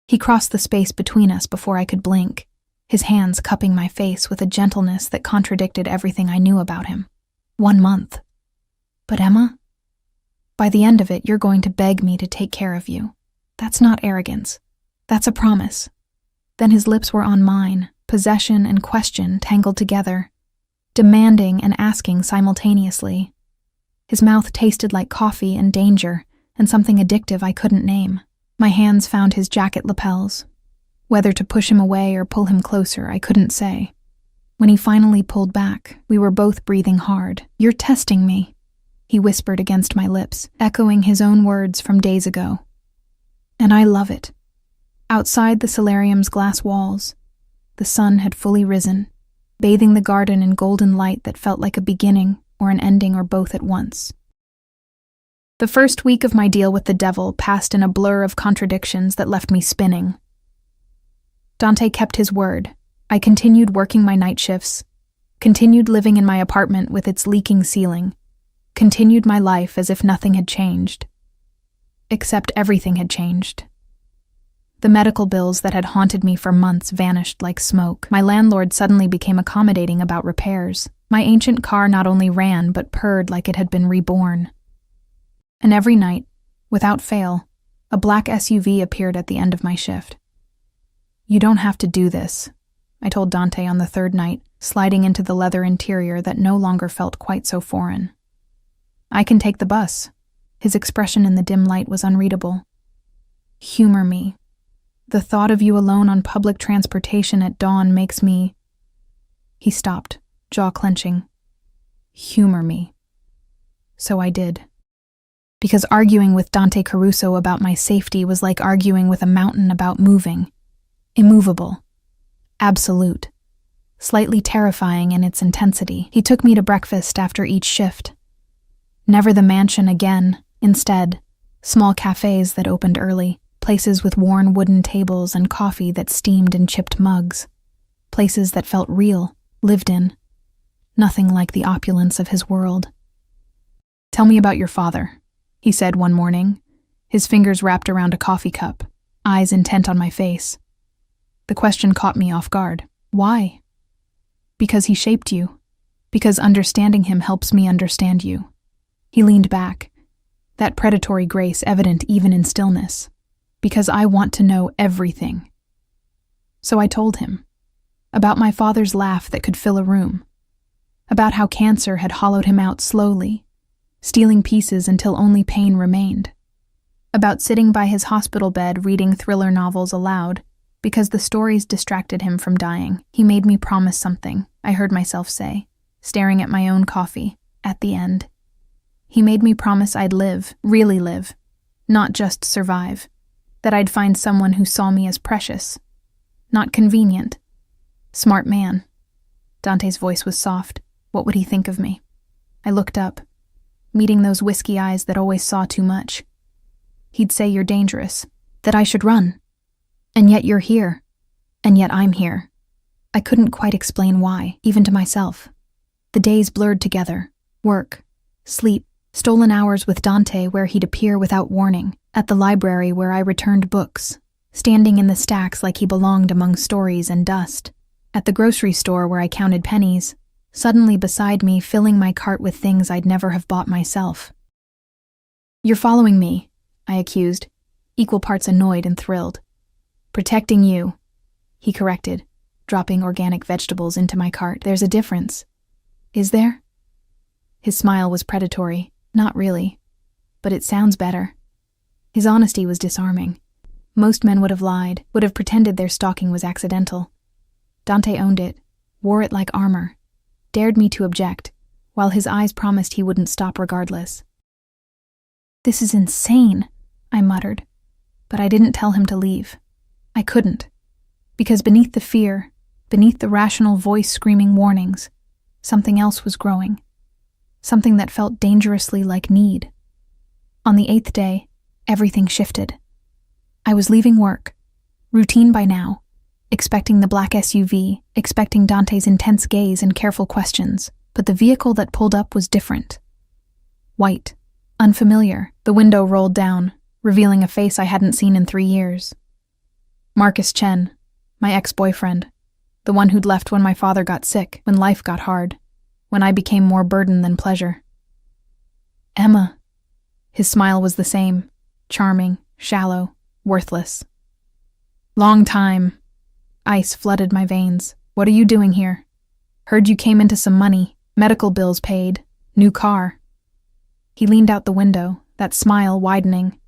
He crossed the space between us before I could blink, his hands cupping my face with a gentleness that contradicted everything I knew about him. 1 month. But Emma? By the end of it, you're going to beg me to take care of you. That's not arrogance. That's a promise. Then his lips were on mine, possession and question tangled together, demanding and asking simultaneously. His mouth tasted like coffee and danger, and something addictive I couldn't name. My hands found his jacket lapels. Whether to push him away or pull him closer, I couldn't say. When he finally pulled back, we were both breathing hard. "You're testing me," he whispered against my lips, echoing his own words from days ago. And I love it. Outside the solarium's glass walls, the sun had fully risen, bathing the garden in golden light that felt like a beginning or an ending or both at once. The first week of my deal with the devil passed in a blur of contradictions that left me spinning. Dante kept his word. I continued working my night shifts, continued living in my apartment with its leaking ceiling, continued my life as if nothing had changed. Except everything had changed. The medical bills that had haunted me for months vanished like smoke. My landlord suddenly became accommodating about repairs. My ancient car not only ran but purred like it had been reborn. And every night, without fail, a black SUV appeared at the end of my shift. "You don't have to do this," I told Dante on the third night, sliding into the leather interior that no longer felt quite so foreign. "I can take the bus." His expression in the dim light was unreadable. "Humor me. The thought of you alone on public transportation at dawn makes me—" He stopped, jaw clenching. "Humor me." So I did. Because arguing with Dante Caruso about my safety was like arguing with a mountain about moving. Immovable. Absolute. Slightly terrifying in its intensity. He took me to breakfast after each shift. Never the mansion again. Instead, small cafes that opened early, places with worn wooden tables and coffee that steamed in chipped mugs. Places that felt real, lived in. Nothing like the opulence of his world. "Tell me about your father," he said one morning, his fingers wrapped around a coffee cup, eyes intent on my face. The question caught me off guard. "Why?" "Because he shaped you. Because understanding him helps me understand you." He leaned back, that predatory grace evident even in stillness. "Because I want to know everything." So I told him. About my father's laugh that could fill a room. About how cancer had hollowed him out slowly, stealing pieces until only pain remained. About sitting by his hospital bed reading thriller novels aloud, because the stories distracted him from dying. He made me promise something, I heard myself say, staring at my own coffee, at the end. He made me promise I'd live, really live, not just survive, that I'd find someone who saw me as precious, not convenient. Smart man. Dante's voice was soft. What would he think of me? I looked up, meeting those whiskey eyes that always saw too much. He'd say you're dangerous, that I should run. And yet you're here. And yet I'm here. I couldn't quite explain why, even to myself. The days blurred together. Work, sleep, stolen hours with Dante where he'd appear without warning, at the library where I returned books, standing in the stacks like he belonged among stories and dust, at the grocery store where I counted pennies, suddenly beside me filling my cart with things I'd never have bought myself. "You're following me," I accused, equal parts annoyed and thrilled. "Protecting you," he corrected, dropping organic vegetables into my cart. "There's a difference." "Is there?" His smile was predatory. Not really. But it sounds better. His honesty was disarming. Most men would have lied, would have pretended their stalking was accidental. Dante owned it, wore it like armor, dared me to object, while his eyes promised he wouldn't stop regardless. "This is insane," I muttered, but I didn't tell him to leave. I couldn't, because beneath the fear, beneath the rational voice screaming warnings, something else was growing, something that felt dangerously like need. On the 8th day, everything shifted. I was leaving work, routine by now, expecting the black SUV, expecting Dante's intense gaze and careful questions, but the vehicle that pulled up was different. White, unfamiliar, the window rolled down, revealing a face I hadn't seen in 3 years. Marcus Chen, my ex-boyfriend, the one who'd left when my father got sick, when life got hard, when I became more burden than pleasure. "Emma." His smile was the same, charming, shallow, worthless. "Long time." Ice flooded my veins. "What are you doing here? Heard you came into some money, medical bills paid, new car." He leaned out the window, that smile widening.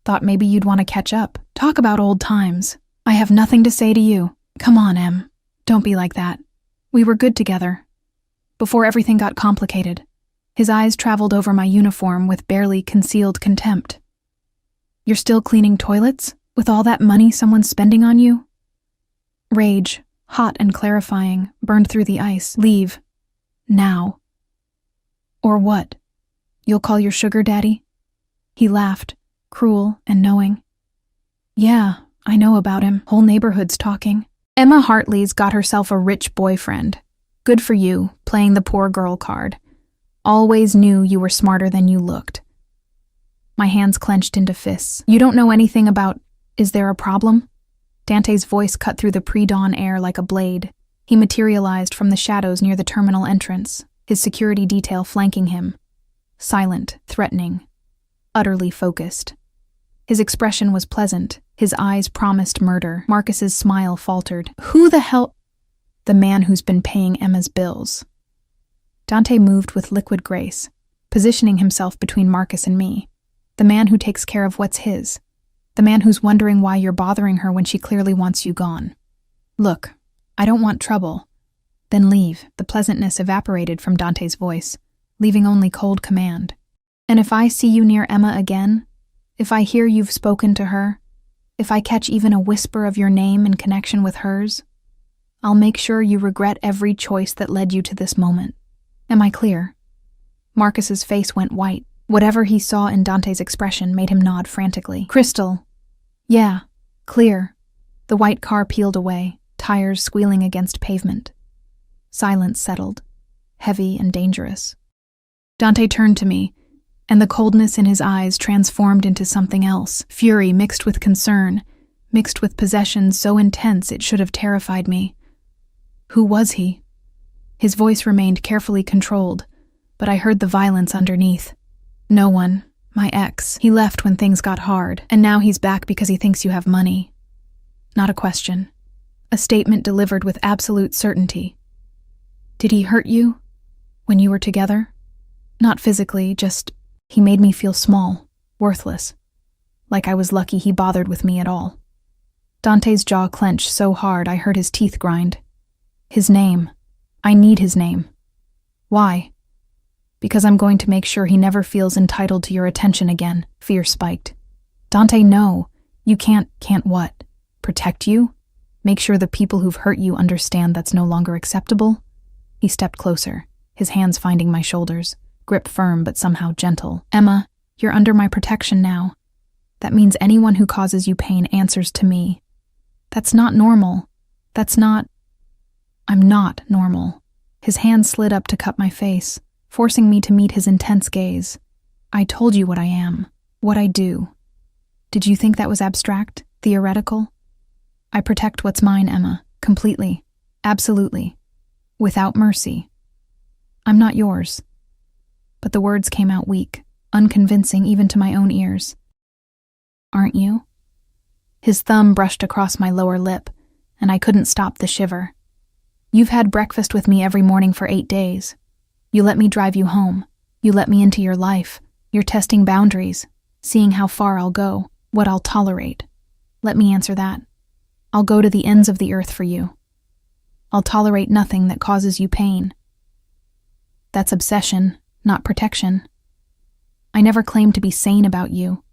Thought maybe you'd want to catch up. Talk about old times. I have nothing to say to you. Come on, Em. Don't be like that. We were good together. Before everything got complicated. His eyes traveled over my uniform with barely concealed contempt. You're still cleaning toilets? With all that money someone's spending on you? Rage, hot and clarifying, burned through the ice. Leave. Now. Or what? You'll call your sugar daddy? He laughed, cruel and knowing. Yeah, I know about him. Whole neighborhood's talking. Emma Hartley's got herself a rich boyfriend. Good for you, playing the poor girl card. Always knew you were smarter than you looked. My hands clenched into fists. You don't know anything about, is there a problem? Dante's voice cut through the pre-dawn air like a blade. He materialized from the shadows near the terminal entrance, his security detail flanking him. Silent, threatening, utterly focused. His expression was pleasant. His eyes promised murder. Marcus's smile faltered. Who the hell? The man who's been paying Emma's bills. Dante moved with liquid grace, positioning himself between Marcus and me. The man who takes care of what's his. The man who's wondering why you're bothering her when she clearly wants you gone. Look, I don't want trouble. Then leave. The pleasantness evaporated from Dante's voice, leaving only cold command. And if I see you near Emma again, if I hear you've spoken to her, if I catch even a whisper of your name in connection with hers, I'll make sure you regret every choice that led you to this moment. Am I clear? Marcus's face went white. Whatever he saw in Dante's expression made him nod frantically. Crystal. Yeah, clear. The white car peeled away, tires squealing against pavement. Silence settled, heavy and dangerous. Dante turned to me, and the coldness in his eyes transformed into something else. Fury mixed with concern, mixed with possession so intense it should have terrified me. Who was he? His voice remained carefully controlled, but I heard the violence underneath. No one. My ex. He left when things got hard, and now he's back because he thinks you have money. Not a question. A statement delivered with absolute certainty. Did he hurt you? When you were together? Not physically, just he made me feel small, worthless. Like I was lucky he bothered with me at all. Dante's jaw clenched so hard I heard his teeth grind. His name. I need his name. Why? Because I'm going to make sure he never feels entitled to your attention again. Fear spiked. Dante, no. You can't what? Protect you? Make sure the people who've hurt you understand that's no longer acceptable? He stepped closer, his hands finding my shoulders, grip firm but somehow gentle. Emma, you're under my protection now. That means anyone who causes you pain answers to me. That's not normal. I'm not normal. His hand slid up to cup my face, forcing me to meet his intense gaze. I told you what I am, what I do. Did you think that was abstract, theoretical? I protect what's mine, Emma, completely, absolutely, without mercy. I'm not yours. But the words came out weak, unconvincing even to my own ears. Aren't you? His thumb brushed across my lower lip, and I couldn't stop the shiver. You've had breakfast with me every morning for 8 days. You let me drive you home. You let me into your life. You're testing boundaries, seeing how far I'll go, what I'll tolerate. Let me answer that. I'll go to the ends of the earth for you. I'll tolerate nothing that causes you pain. That's obsession, not protection. I never claimed to be sane about you.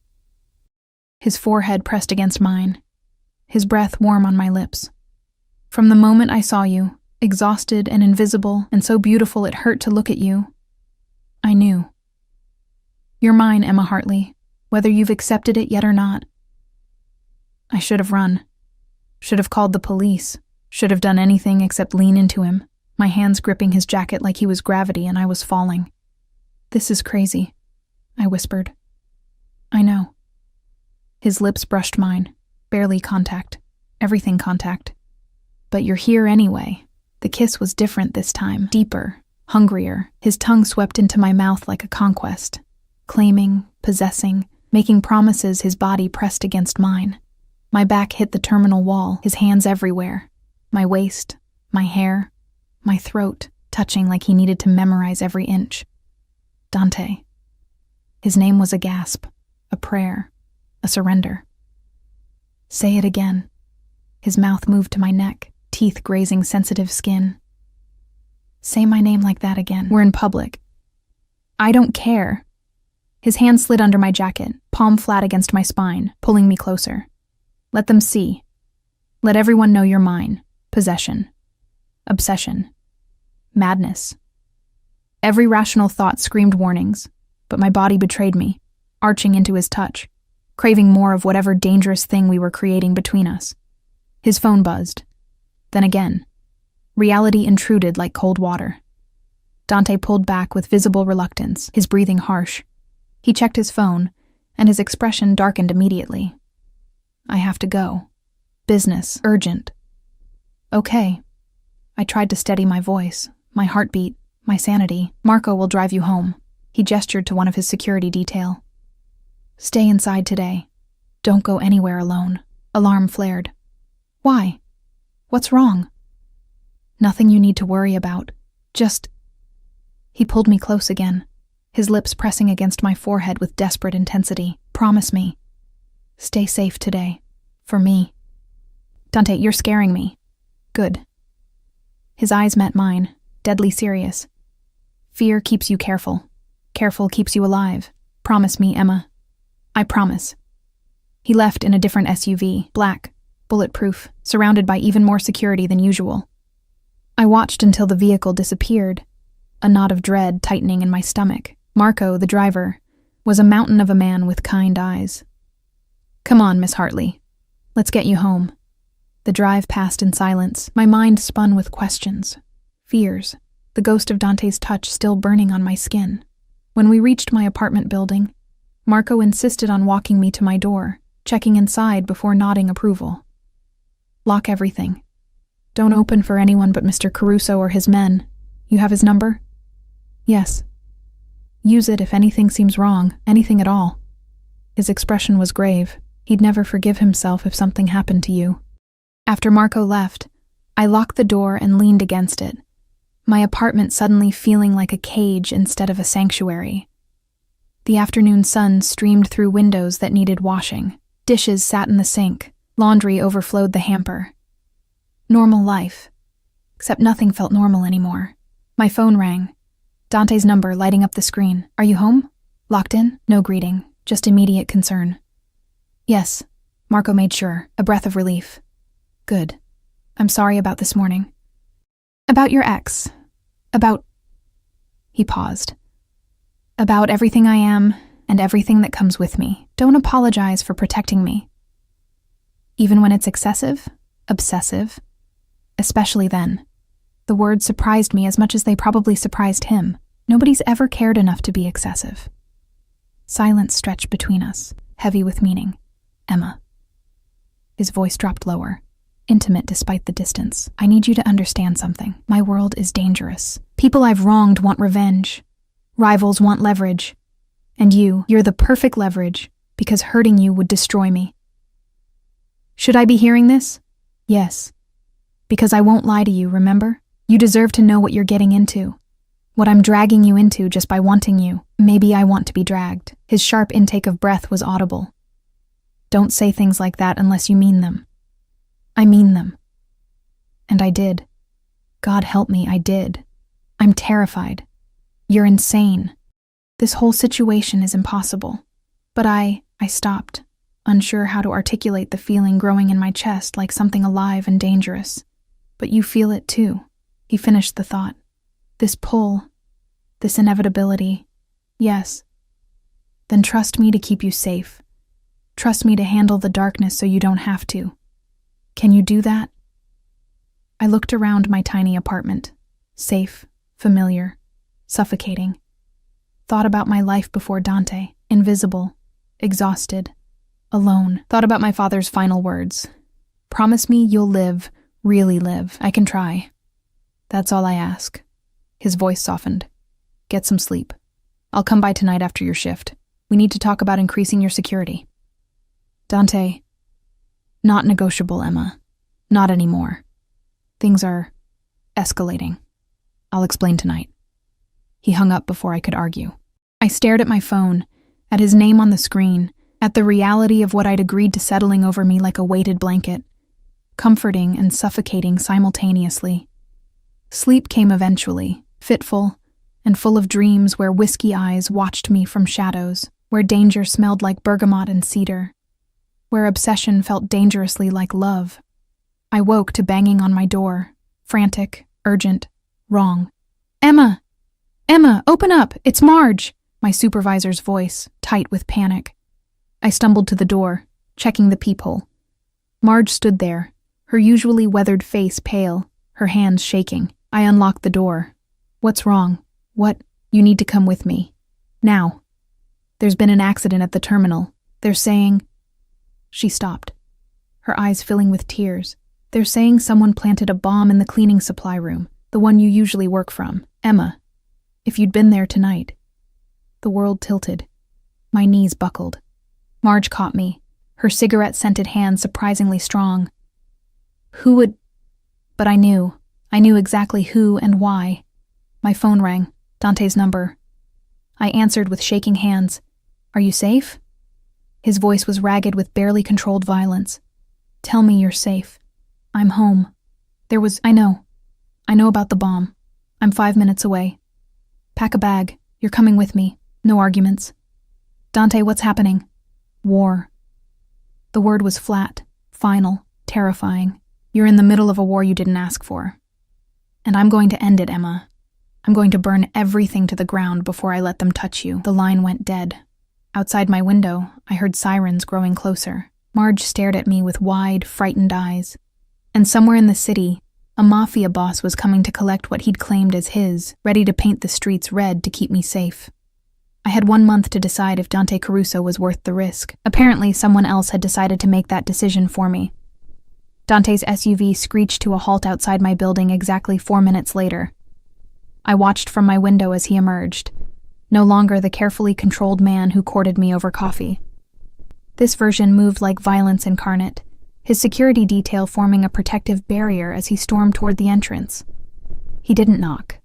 His forehead pressed against mine, his breath warm on my lips. From the moment I saw you, exhausted and invisible and so beautiful it hurt to look at you, I knew. You're mine, Emma Hartley, whether you've accepted it yet or not. I should have run. Should have called the police. Should have done anything except lean into him, my hands gripping his jacket like he was gravity and I was falling. This is crazy, I whispered. I know. His lips brushed mine, barely contact, everything contact. But you're here anyway. The kiss was different this time, deeper, hungrier. His tongue swept into my mouth like a conquest, claiming, possessing, making promises. His body pressed against mine. My back hit the terminal wall, his hands everywhere. My waist, my hair, my throat, touching like he needed to memorize every inch. Dante. His name was a gasp, a prayer, a surrender. Say it again. His mouth moved to my neck, teeth grazing sensitive skin. Say my name like that again. We're in public. I don't care. His hand slid under my jacket, palm flat against my spine, pulling me closer. Let them see. Let everyone know you're mine. Possession. Obsession. Madness. Every rational thought screamed warnings, but my body betrayed me, arching into his touch, craving more of whatever dangerous thing we were creating between us. His phone buzzed. Then again. Reality intruded like cold water. Dante pulled back with visible reluctance, his breathing harsh. He checked his phone, and his expression darkened immediately. I have to go. Business, urgent. Okay. I tried to steady my voice, my heartbeat, my sanity. Marco will drive you home. He gestured to one of his security detail. Stay inside today. Don't go anywhere alone. Alarm flared. Why? What's wrong? Nothing you need to worry about. Just... He pulled me close again, his lips pressing against my forehead with desperate intensity. Promise me. Stay safe today. For me. Dante, you're scaring me. Good. His eyes met mine, deadly serious. Fear keeps you careful. Careful keeps you alive. Promise me, Emma. I promise. He left in a different SUV, black, bulletproof, surrounded by even more security than usual. I watched until the vehicle disappeared, a knot of dread tightening in my stomach. Marco, the driver, was a mountain of a man with kind eyes. Come on, Miss Hartley. Let's get you home. The drive passed in silence, my mind spun with questions, fears, the ghost of Dante's touch still burning on my skin. When we reached my apartment building, Marco insisted on walking me to my door, checking inside before nodding approval. Lock everything. Don't open for anyone but Mr. Caruso or his men. You have his number? Yes. Use it if anything seems wrong, anything at all. His expression was grave. He'd never forgive himself if something happened to you. After Marco left, I locked the door and leaned against it, my apartment suddenly feeling like a cage instead of a sanctuary. The afternoon sun streamed through windows that needed washing. Dishes sat in the sink. Laundry overflowed the hamper. Normal life. Except nothing felt normal anymore. My phone rang. Dante's number lighting up the screen. Are you home? Locked in? No greeting, just immediate concern. Yes, Marco made sure, a breath of relief. Good. I'm sorry about this morning. About your ex. About... He paused. About everything I am and everything that comes with me. Don't apologize for protecting me. Even when it's excessive, obsessive, especially then. The words surprised me as much as they probably surprised him. Nobody's ever cared enough to be excessive. Silence stretched between us, heavy with meaning. Emma. His voice dropped lower, intimate despite the distance. I need you to understand something. My world is dangerous. People I've wronged want revenge. Rivals want leverage. And you're the perfect leverage, because hurting you would destroy me. Should I be hearing this? Yes. Because I won't lie to you, remember? You deserve to know what you're getting into. What I'm dragging you into just by wanting you. Maybe I want to be dragged. His sharp intake of breath was audible. Don't say things like that unless you mean them. I mean them. And I did. God help me, I did. I'm terrified. You're insane. This whole situation is impossible. But I stopped, unsure how to articulate the feeling growing in my chest like something alive and dangerous. But you feel it too. He finished the thought. This pull, this inevitability, yes. Then trust me to keep you safe. Trust me to handle the darkness so you don't have to. Can you do that? I looked around my tiny apartment, safe, familiar, suffocating. Thought about my life before Dante, invisible, exhausted, alone. Thought about my father's final words. Promise me you'll live, really live. I can try. That's all I ask. His voice softened. Get some sleep. I'll come by tonight after your shift. We need to talk about increasing your security. Dante. Not negotiable, Emma. Not anymore. Things are escalating. I'll explain tonight. He hung up before I could argue. I stared at my phone, at his name on the screen, at the reality of what I'd agreed to settling over me like a weighted blanket, comforting and suffocating simultaneously. Sleep came eventually, fitful and full of dreams where whiskey eyes watched me from shadows, where danger smelled like bergamot and cedar, where obsession felt dangerously like love. I woke to banging on my door, frantic, urgent, wrong. "Emma! Emma, open up! It's Marge!" My supervisor's voice, tight with panic. I stumbled to the door, checking the peephole. Marge stood there, her usually weathered face pale, her hands shaking. I unlocked the door. "What's wrong? What? You need to come with me. Now. There's been an accident at the terminal. They're saying—" She stopped, her eyes filling with tears. "They're saying someone planted a bomb in the cleaning supply room, the one you usually work from. Emma, if you'd been there tonight." The world tilted. My knees buckled. Marge caught me, her cigarette-scented hand surprisingly strong. "Who would—" But I knew exactly who and why. My phone rang, Dante's number. I answered with shaking hands. "Are you safe?" His voice was ragged with barely controlled violence. "Tell me you're safe. I'm home. I know about the bomb. I'm 5 minutes away. Pack a bag. You're coming with me. No arguments." "Dante, what's happening?" "War." The word was flat, final, terrifying. "You're in the middle of a war you didn't ask for. And I'm going to end it, Emma. I'm going to burn everything to the ground before I let them touch you." The line went dead. Outside my window, I heard sirens growing closer. Marge stared at me with wide, frightened eyes. And somewhere in the city, a Mafia boss was coming to collect what he'd claimed as his, ready to paint the streets red to keep me safe. I had 1 month to decide if Dante Caruso was worth the risk. Apparently, someone else had decided to make that decision for me. Dante's SUV screeched to a halt outside my building exactly 4 minutes later. I watched from my window as he emerged, no longer the carefully controlled man who courted me over coffee. This version moved like violence incarnate, his security detail forming a protective barrier as he stormed toward the entrance. He didn't knock.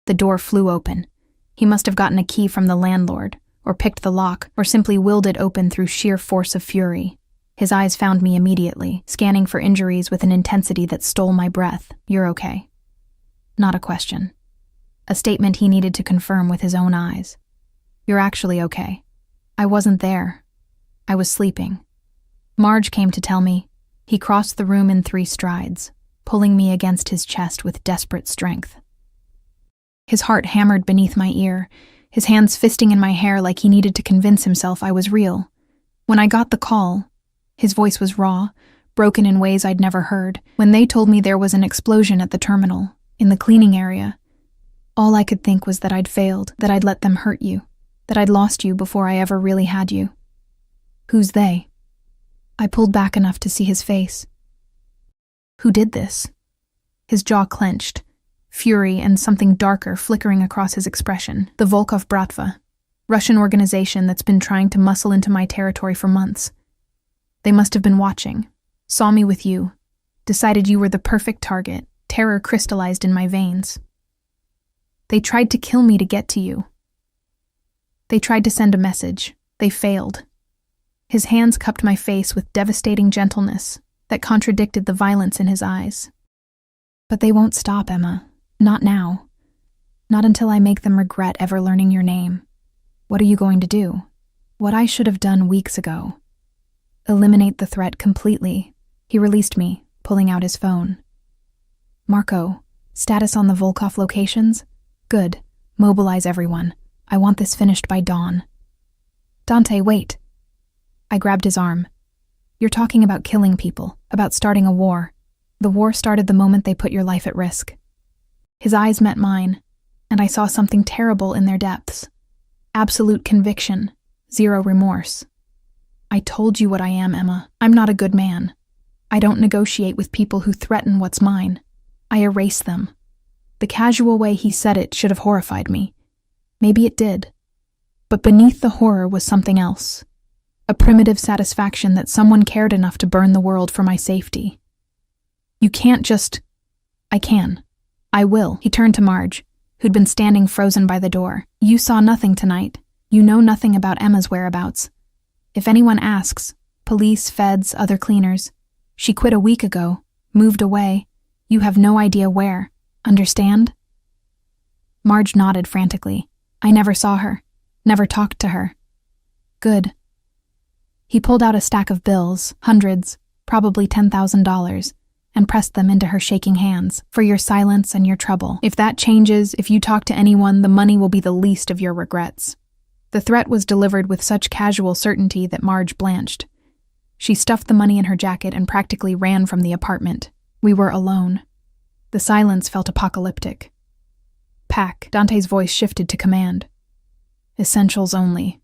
The door flew open. He must have gotten a key from the landlord, or picked the lock, or simply willed it open through sheer force of fury. His eyes found me immediately, scanning for injuries with an intensity that stole my breath. "You're okay." Not a question. A statement he needed to confirm with his own eyes. "You're actually okay." I wasn't there. I was sleeping. Marge came to tell me. He crossed the room in 3 strides, pulling me against his chest with desperate strength. His heart hammered beneath my ear, his hands fisting in my hair like he needed to convince himself I was real. When I got the call, his voice was raw, broken in ways I'd never heard. When they told me there was an explosion at the terminal, in the cleaning area, all I could think was that I'd failed, that I'd let them hurt you, that I'd lost you before I ever really had you. "Who's they?" I pulled back enough to see his face. "Who did this?" His jaw clenched, fury and something darker flickering across his expression. "The Volkov Bratva, Russian organization that's been trying to muscle into my territory for months. They must have been watching, saw me with you, decided you were the perfect target, terror crystallized in my veins. They tried to kill me to get to you. They tried to send a message. They failed." His hands cupped my face with devastating gentleness that contradicted the violence in his eyes. "But they won't stop, Emma. Not now. Not until I make them regret ever learning your name. What are you going to do?" What I should have done weeks ago. Eliminate the threat completely. He released me, pulling out his phone. "Marco, status on the Volkov locations? Good. Mobilize everyone. I want this finished by dawn." "Dante, wait." I grabbed his arm. "You're talking about killing people, about starting a war. The war started the moment they put your life at risk." His eyes met mine, and I saw something terrible in their depths. Absolute conviction, zero remorse. "I told you what I am, Emma. I'm not a good man. I don't negotiate with people who threaten what's mine. I erase them." The casual way he said it should have horrified me. Maybe it did. But beneath the horror was something else. A primitive satisfaction that someone cared enough to burn the world for my safety. "You can't just—" "I can. I will." He turned to Marge, who'd been standing frozen by the door. "You saw nothing tonight. You know nothing about Emma's whereabouts. If anyone asks, police, feds, other cleaners, she quit a week ago, moved away. You have no idea where. Understand? Marge nodded frantically. I never saw her. Never talked to her. Good. He pulled out a stack of bills, hundreds, probably $10,000, and pressed them into her shaking hands. For your silence and your trouble. If that changes, if you talk to anyone, the money will be the least of your regrets. The threat was delivered with such casual certainty that Marge blanched. She stuffed the money in her jacket and practically ran from the apartment. We were alone. The silence felt apocalyptic. Pack. Dante's voice shifted to command. Essentials only.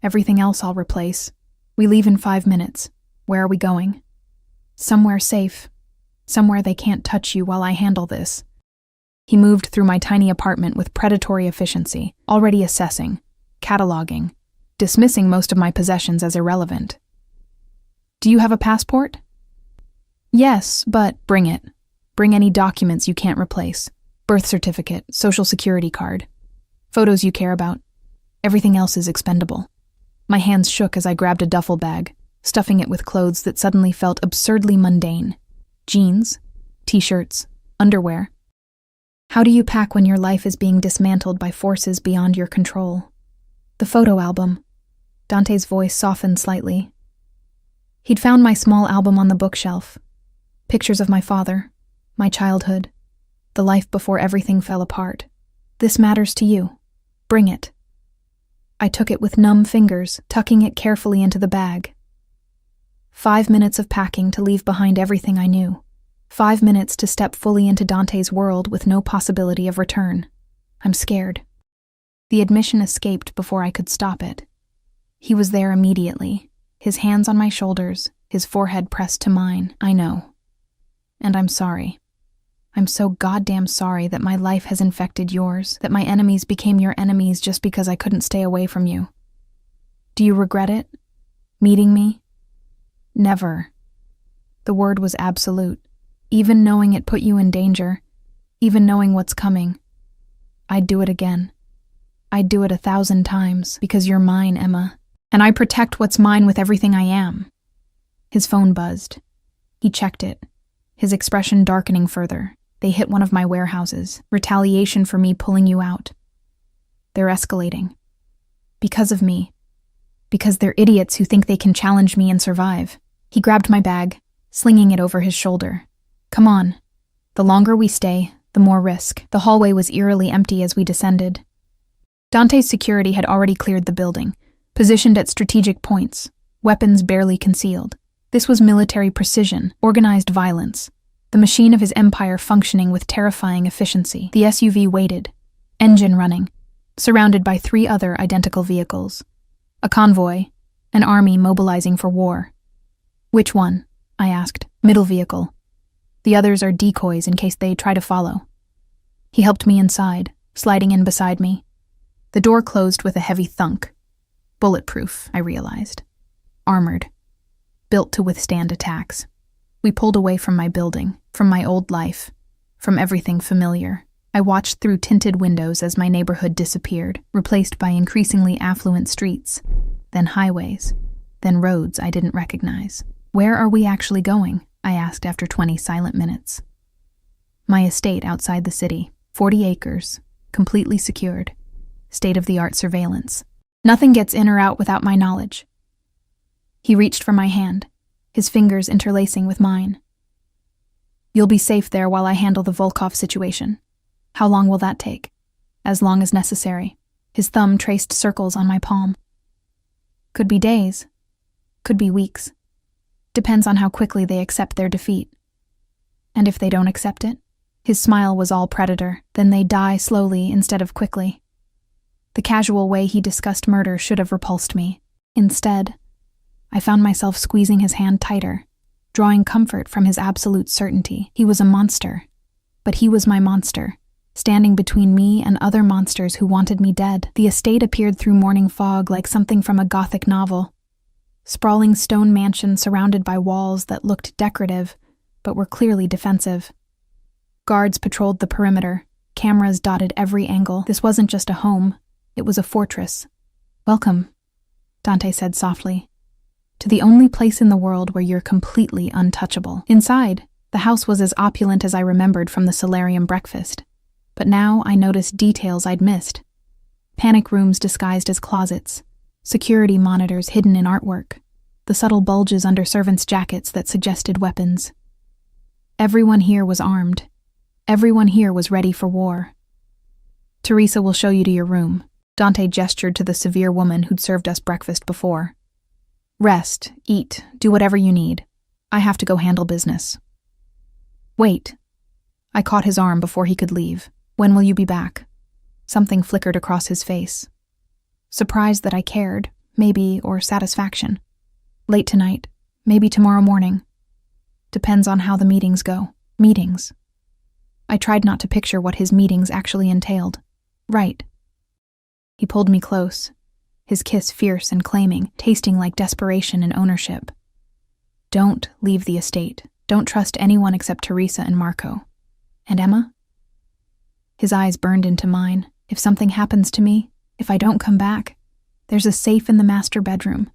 Everything else I'll replace. We leave in 5 minutes. Where are we going? Somewhere safe. Somewhere they can't touch you while I handle this. He moved through my tiny apartment with predatory efficiency, already assessing, cataloging, dismissing most of my possessions as irrelevant. Do you have a passport? Yes, but bring it. Bring any documents you can't replace. Birth certificate, social security card. Photos you care about. Everything else is expendable. My hands shook as I grabbed a duffel bag, stuffing it with clothes that suddenly felt absurdly mundane. Jeans, t-shirts, underwear. How do you pack when your life is being dismantled by forces beyond your control? The photo album. Dante's voice softened slightly. He'd found my small album on the bookshelf. Pictures of my father, my childhood, the life before everything fell apart. This matters to you. Bring it. I took it with numb fingers, tucking it carefully into the bag. 5 minutes of packing to leave behind everything I knew. 5 minutes to step fully into Dante's world with no possibility of return. I'm scared. The admission escaped before I could stop it. He was there immediately, his hands on my shoulders, his forehead pressed to mine. I know. And I'm sorry. I'm so goddamn sorry that my life has infected yours, that my enemies became your enemies just because I couldn't stay away from you. Do you regret it? Meeting me? Never. The word was absolute. Even knowing it put you in danger, even knowing what's coming, I'd do it again. I'd do it 1,000 times, because you're mine, Emma, and I protect what's mine with everything I am. His phone buzzed. He checked it, his expression darkening further. They hit one of my warehouses. Retaliation for me pulling you out. They're escalating. Because of me. Because they're idiots who think they can challenge me and survive. He grabbed my bag, slinging it over his shoulder. Come on. The longer we stay, the more risk. The hallway was eerily empty as we descended. Dante's security had already cleared the building, positioned at strategic points, weapons barely concealed. This was military precision, organized violence. The machine of his empire functioning with terrifying efficiency. The SUV waited, engine running, surrounded by 3 other identical vehicles. A convoy, an army mobilizing for war. Which one? I asked. Middle vehicle. The others are decoys in case they try to follow. He helped me inside, sliding in beside me. The door closed with a heavy thunk. Bulletproof, I realized. Armored. Built to withstand attacks. We pulled away from my building, from my old life, from everything familiar. I watched through tinted windows as my neighborhood disappeared, replaced by increasingly affluent streets, then highways, then roads I didn't recognize. Where are we actually going? I asked after 20 silent minutes. My estate outside the city, 40 acres, completely secured, state-of-the-art surveillance. Nothing gets in or out without my knowledge. He reached for my hand, his fingers interlacing with mine. You'll be safe there while I handle the Volkov situation. How long will that take? As long as necessary. His thumb traced circles on my palm. Could be days. Could be weeks. Depends on how quickly they accept their defeat. And if they don't accept it? His smile was all predator. Then they die slowly instead of quickly. The casual way he discussed murder should have repulsed me. Instead, I found myself squeezing his hand tighter, drawing comfort from his absolute certainty. He was a monster, but he was my monster, standing between me and other monsters who wanted me dead. The estate appeared through morning fog like something from a Gothic novel. Sprawling stone mansion surrounded by walls that looked decorative, but were clearly defensive. Guards patrolled the perimeter, cameras dotted every angle. This wasn't just a home, it was a fortress. Welcome, Dante said softly, to the only place in the world where you're completely untouchable. Inside, the house was as opulent as I remembered from the solarium breakfast, but now I noticed details I'd missed. Panic rooms disguised as closets, security monitors hidden in artwork, the subtle bulges under servants' jackets that suggested weapons. Everyone here was armed. Everyone here was ready for war. Teresa will show you to your room. Dante gestured to the severe woman who'd served us breakfast before. Rest, eat, do whatever you need. I have to go handle business. Wait. I caught his arm before he could leave. When will you be back? Something flickered across his face. Surprise that I cared, maybe, or satisfaction. Late tonight, maybe tomorrow morning. Depends on how the meetings go. Meetings. I tried not to picture what his meetings actually entailed. Right. He pulled me close, his kiss fierce and claiming, tasting like desperation and ownership. Don't leave the estate. Don't trust anyone except Teresa and Marco. And Emma? His eyes burned into mine. If something happens to me, if I don't come back, there's a safe in the master bedroom.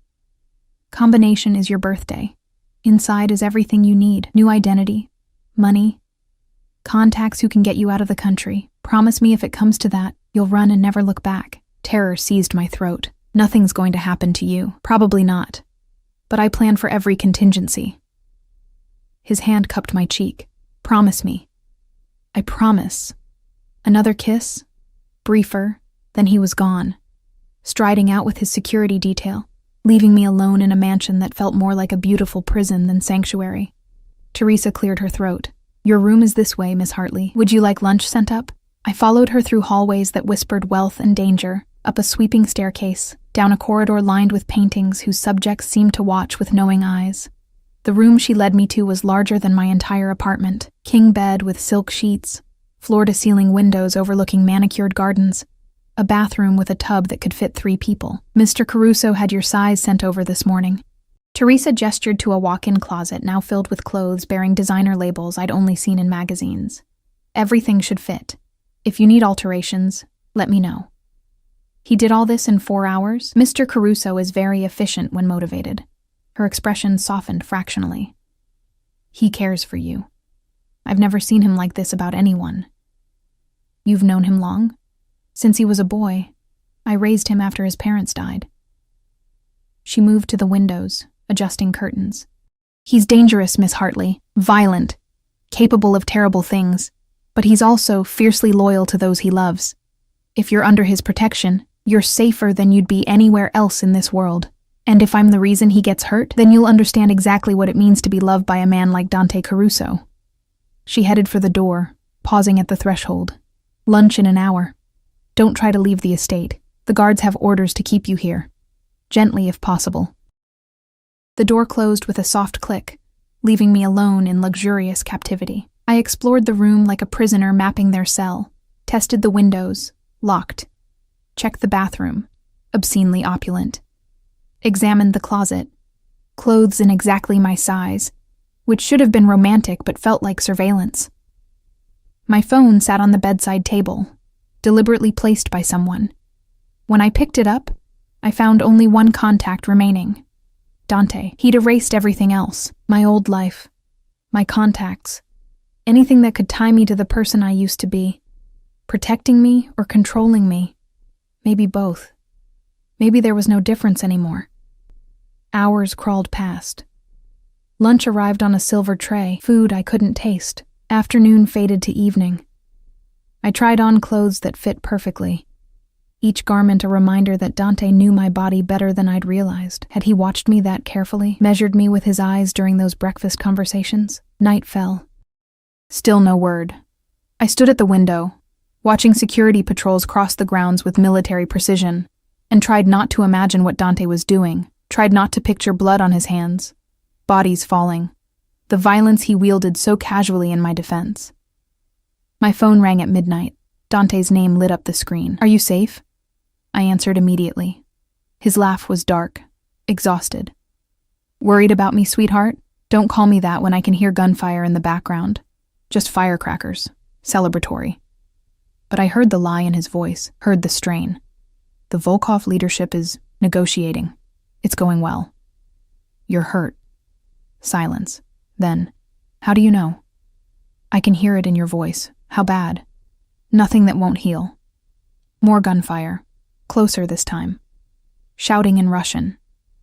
Combination is your birthday. Inside is everything you need. New identity, money, contacts who can get you out of the country. Promise me if it comes to that, you'll run and never look back. Terror seized my throat. Nothing's going to happen to you. Probably not. But I plan for every contingency. His hand cupped my cheek. Promise me. I promise. Another kiss, briefer, then he was gone, striding out with his security detail, leaving me alone in a mansion that felt more like a beautiful prison than sanctuary. Teresa cleared her throat. Your room is this way, Miss Hartley. Would you like lunch sent up? I followed her through hallways that whispered wealth and danger, up a sweeping staircase, down a corridor lined with paintings whose subjects seemed to watch with knowing eyes. The room she led me to was larger than my entire apartment. King bed with silk sheets, floor-to-ceiling windows overlooking manicured gardens, a bathroom with a tub that could fit 3 people. Mr. Caruso had your size sent over this morning. Teresa gestured to a walk-in closet now filled with clothes bearing designer labels I'd only seen in magazines. Everything should fit. If you need alterations, let me know. He did all this in 4 hours? Mr. Caruso is very efficient when motivated. Her expression softened fractionally. He cares for you. I've never seen him like this about anyone. You've known him long? Since he was a boy. I raised him after his parents died. She moved to the windows, adjusting curtains. He's dangerous, Miss Hartley. Violent. Capable of terrible things. But he's also fiercely loyal to those he loves. If you're under his protection, you're safer than you'd be anywhere else in this world. And if I'm the reason he gets hurt, then you'll understand exactly what it means to be loved by a man like Dante Caruso. She headed for the door, pausing at the threshold. Lunch in an hour. Don't try to leave the estate. The guards have orders to keep you here. Gently if possible. The door closed with a soft click, leaving me alone in luxurious captivity. I explored the room like a prisoner mapping their cell, tested the windows, locked, checked the bathroom, obscenely opulent, examined the closet, clothes in exactly my size, which should have been romantic but felt like surveillance. My phone sat on the bedside table, deliberately placed by someone. When I picked it up, I found only one contact remaining. Dante. He'd erased everything else, my old life, my contacts, anything that could tie me to the person I used to be, protecting me or controlling me. Maybe both. Maybe there was no difference anymore. Hours crawled past. Lunch arrived on a silver tray, food I couldn't taste. Afternoon faded to evening. I tried on clothes that fit perfectly. Each garment a reminder that Dante knew my body better than I'd realized. Had he watched me that carefully, measured me with his eyes during those breakfast conversations? Night fell. Still no word. I stood at the window, watching security patrols cross the grounds with military precision, and tried not to imagine what Dante was doing, tried not to picture blood on his hands, bodies falling, the violence he wielded so casually in my defense. My phone rang at midnight. Dante's name lit up the screen. Are you safe? I answered immediately. His laugh was dark, exhausted. Worried about me, sweetheart? Don't call me that when I can hear gunfire in the background. Just firecrackers. Celebratory. But I heard the lie in his voice, heard the strain. The Volkov leadership is negotiating. It's going well. You're hurt. Silence. Then, how do you know? I can hear it in your voice. How bad? Nothing that won't heal. More gunfire. Closer this time. Shouting in Russian.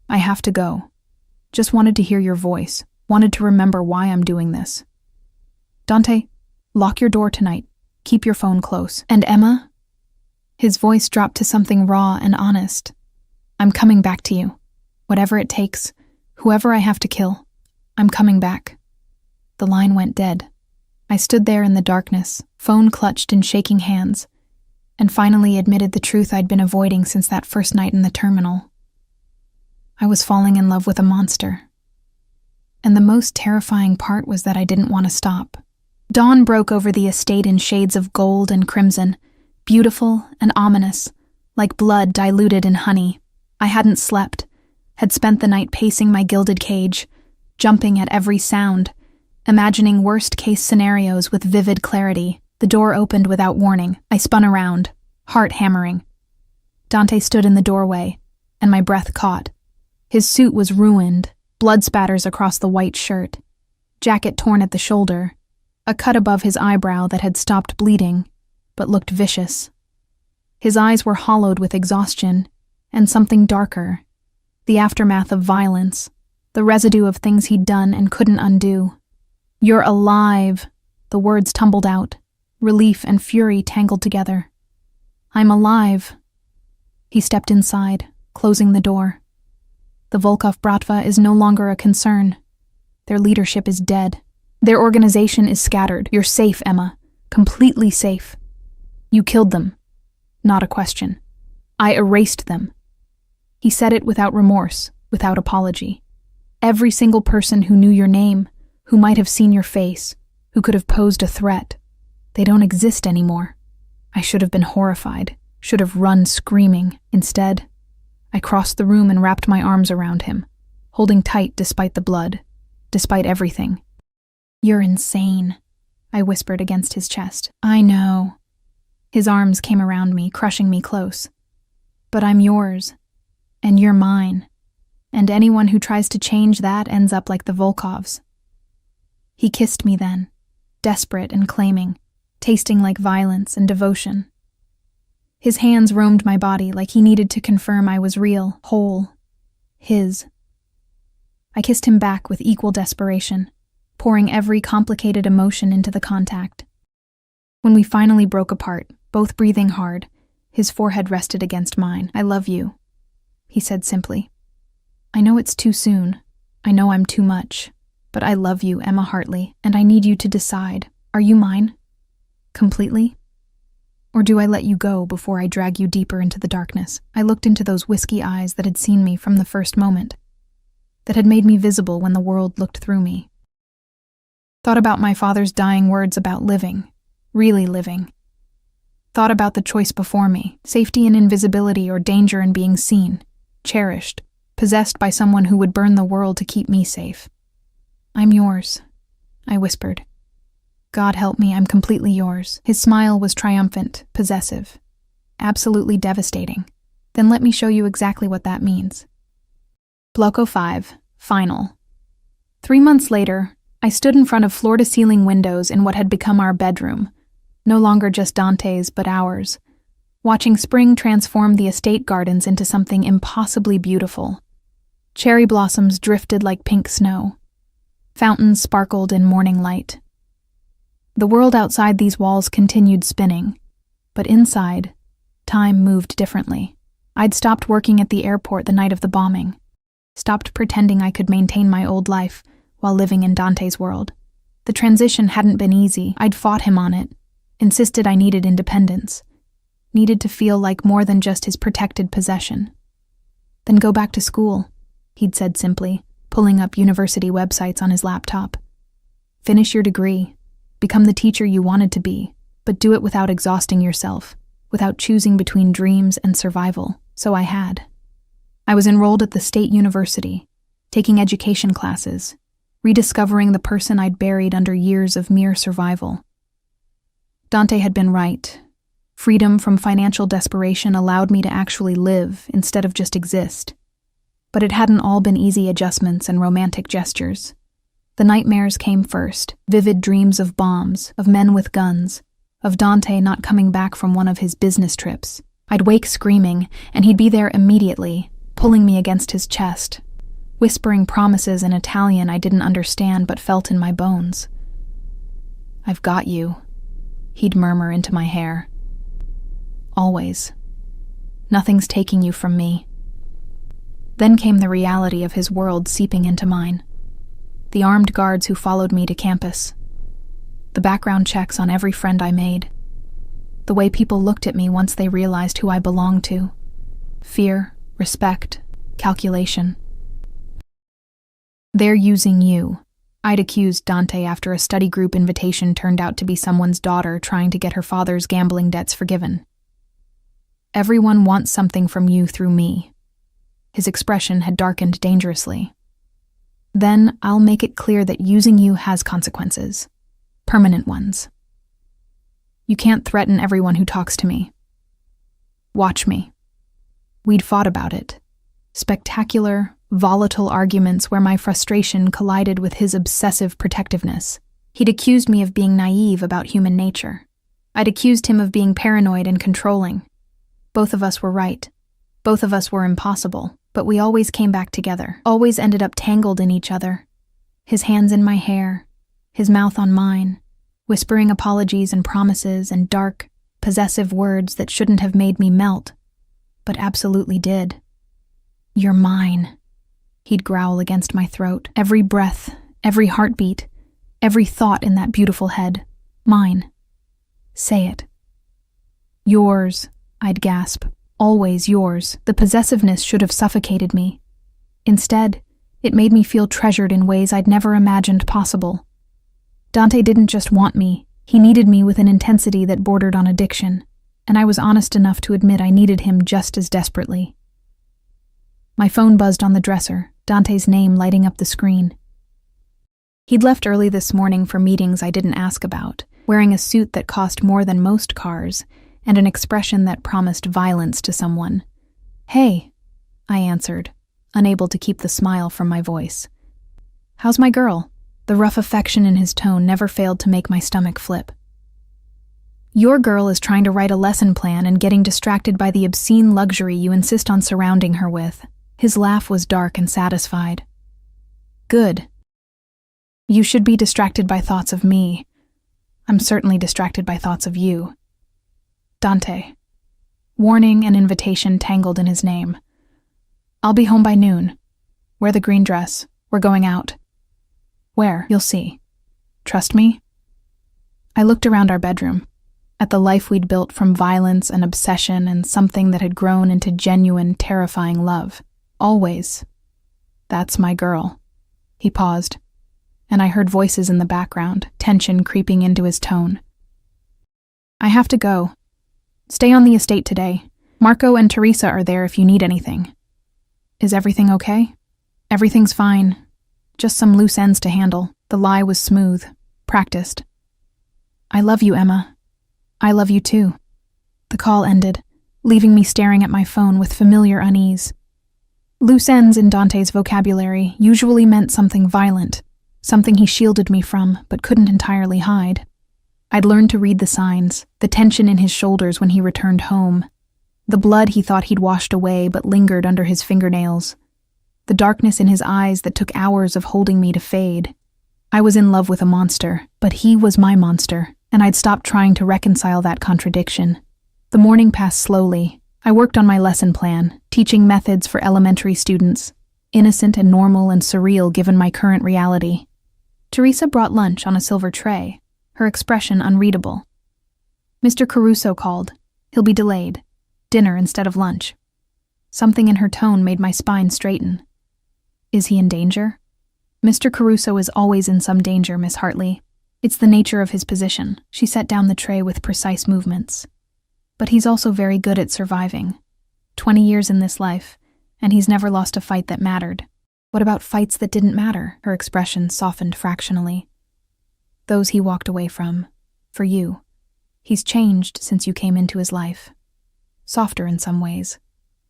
I have to go. Just wanted to hear your voice. Wanted to remember why I'm doing this. Dante, lock your door tonight. Keep your phone close. And Emma? His voice dropped to something raw and honest. I'm coming back to you. Whatever it takes, whoever I have to kill, I'm coming back. The line went dead. I stood there in the darkness, phone clutched in shaking hands, and finally admitted the truth I'd been avoiding since that first night in the terminal. I was falling in love with a monster. And the most terrifying part was that I didn't want to stop. Dawn broke over the estate in shades of gold and crimson, beautiful and ominous, like blood diluted in honey. I hadn't slept, had spent the night pacing my gilded cage, jumping at every sound, imagining worst-case scenarios with vivid clarity. The door opened without warning. I spun around, heart hammering. Dante stood in the doorway, and my breath caught. His suit was ruined, blood spatters across the white shirt, jacket torn at the shoulder, a cut above his eyebrow that had stopped bleeding, but looked vicious. His eyes were hollowed with exhaustion, and something darker, the aftermath of violence, the residue of things he'd done and couldn't undo. You're alive, the words tumbled out, relief and fury tangled together. I'm alive. He stepped inside, closing the door. The Volkov Bratva is no longer a concern. Their leadership is dead. Their organization is scattered. You're safe, Emma. Completely safe. You killed them. Not a question. I erased them. He said it without remorse, without apology. Every single person who knew your name, who might have seen your face, who could have posed a threat, they don't exist anymore. I should have been horrified, should have run screaming. Instead, I crossed the room and wrapped my arms around him, holding tight despite the blood, despite everything. You're insane, I whispered against his chest. I know. His arms came around me, crushing me close. But I'm yours, and you're mine, and anyone who tries to change that ends up like the Volkovs. He kissed me then, desperate and claiming, tasting like violence and devotion. His hands roamed my body like he needed to confirm I was real, whole, his. I kissed him back with equal desperation, pouring every complicated emotion into the contact. When we finally broke apart, both breathing hard, his forehead rested against mine. I love you, he said simply. I know it's too soon. I know I'm too much. But I love you, Emma Hartley, and I need you to decide. Are you mine? Completely? Or do I let you go before I drag you deeper into the darkness? I looked into those whiskey eyes that had seen me from the first moment, that had made me visible when the world looked through me. Thought about my father's dying words about living, really living. Thought about the choice before me, safety in invisibility or danger in being seen, cherished, possessed by someone who would burn the world to keep me safe. I'm yours, I whispered. God help me, I'm completely yours. His smile was triumphant, possessive, absolutely devastating. Then let me show you exactly what that means. Bloco 5, Final. 3 months later, I stood in front of floor-to-ceiling windows in what had become our bedroom, no longer just Dante's but ours, watching spring transform the estate gardens into something impossibly beautiful. Cherry blossoms drifted like pink snow. Fountains sparkled in morning light. The world outside these walls continued spinning, but inside, time moved differently. I'd stopped working at the airport the night of the bombing, stopped pretending I could maintain my old life while living in Dante's world. The transition hadn't been easy. I'd fought him on it, insisted I needed independence, needed to feel like more than just his protected possession. Then go back to school, he'd said simply, pulling up university websites on his laptop. Finish your degree, become the teacher you wanted to be, but do it without exhausting yourself, without choosing between dreams and survival. So I had. I was enrolled at the state university, taking education classes, rediscovering the person I'd buried under years of mere survival. Dante had been right. Freedom from financial desperation allowed me to actually live instead of just exist. But it hadn't all been easy adjustments and romantic gestures. The nightmares came first, vivid dreams of bombs, of men with guns, of Dante not coming back from one of his business trips. I'd wake screaming, and he'd be there immediately, pulling me against his chest, whispering promises in Italian I didn't understand but felt in my bones. "I've got you," he'd murmur into my hair. "Always. Nothing's taking you from me." Then came the reality of his world seeping into mine. The armed guards who followed me to campus. The background checks on every friend I made. The way people looked at me once they realized who I belonged to. Fear, respect, calculation. "They're using you," I'd accused Dante after a study group invitation turned out to be someone's daughter trying to get her father's gambling debts forgiven. "Everyone wants something from you through me." His expression had darkened dangerously. "Then I'll make it clear that using you has consequences. Permanent ones. You can't threaten everyone who talks to me. Watch me." We'd fought about it. Spectacular, volatile arguments where my frustration collided with his obsessive protectiveness. He'd accused me of being naive about human nature. I'd accused him of being paranoid and controlling. Both of us were right. Both of us were impossible, but we always came back together, always ended up tangled in each other. His hands in my hair, his mouth on mine, whispering apologies and promises and dark, possessive words that shouldn't have made me melt, but absolutely did. "You're mine," he'd growl against my throat. Every breath, every heartbeat, every thought in that beautiful head. Mine. Say it. "Yours," I'd gasp. "Always yours." The possessiveness should have suffocated me. Instead, it made me feel treasured in ways I'd never imagined possible. Dante didn't just want me, he needed me with an intensity that bordered on addiction, and I was honest enough to admit I needed him just as desperately. My phone buzzed on the dresser, Dante's name lighting up the screen. He'd left early this morning for meetings I didn't ask about, wearing a suit that cost more than most cars, and an expression that promised violence to someone. "Hey," I answered, unable to keep the smile from my voice. "How's my girl?" The rough affection in his tone never failed to make my stomach flip. "Your girl is trying to write a lesson plan and getting distracted by the obscene luxury you insist on surrounding her with." His laugh was dark and satisfied. "Good. You should be distracted by thoughts of me. I'm certainly distracted by thoughts of you." Dante. Warning and invitation tangled in his name. "I'll be home by noon. Wear the green dress. We're going out." "Where? You'll see. Trust me?" I looked around our bedroom, at the life we'd built from violence and obsession and something that had grown into genuine, terrifying love. "Always. That's my girl." He paused, and I heard voices in the background, tension creeping into his tone. "I have to go. Stay on the estate today. Marco and Teresa are there if you need anything." "Is everything okay?" "Everything's fine. Just some loose ends to handle." The lie was smooth, practiced. "I love you, Emma. I love you too." The call ended, leaving me staring at my phone with familiar unease. Loose ends in Dante's vocabulary usually meant something violent, something he shielded me from but couldn't entirely hide. I'd learned to read the signs, the tension in his shoulders when he returned home, the blood he thought he'd washed away but lingered under his fingernails, the darkness in his eyes that took hours of holding me to fade. I was in love with a monster, but he was my monster, and I'd stopped trying to reconcile that contradiction. The morning passed slowly. I worked on my lesson plan, teaching methods for elementary students, innocent and normal and surreal given my current reality. Teresa brought lunch on a silver tray, her expression unreadable. "Mr. Caruso called. He'll be delayed. Dinner instead of lunch." Something in her tone made my spine straighten. "Is he in danger?" "Mr. Caruso is always in some danger, Miss Hartley. It's the nature of his position." She set down the tray with precise movements. "But he's also very good at surviving. 20 years in this life, and he's never lost a fight that mattered." "What about fights that didn't matter?" Her expression softened fractionally. "Those he walked away from. For you." He's changed since you came into his life. Softer in some ways,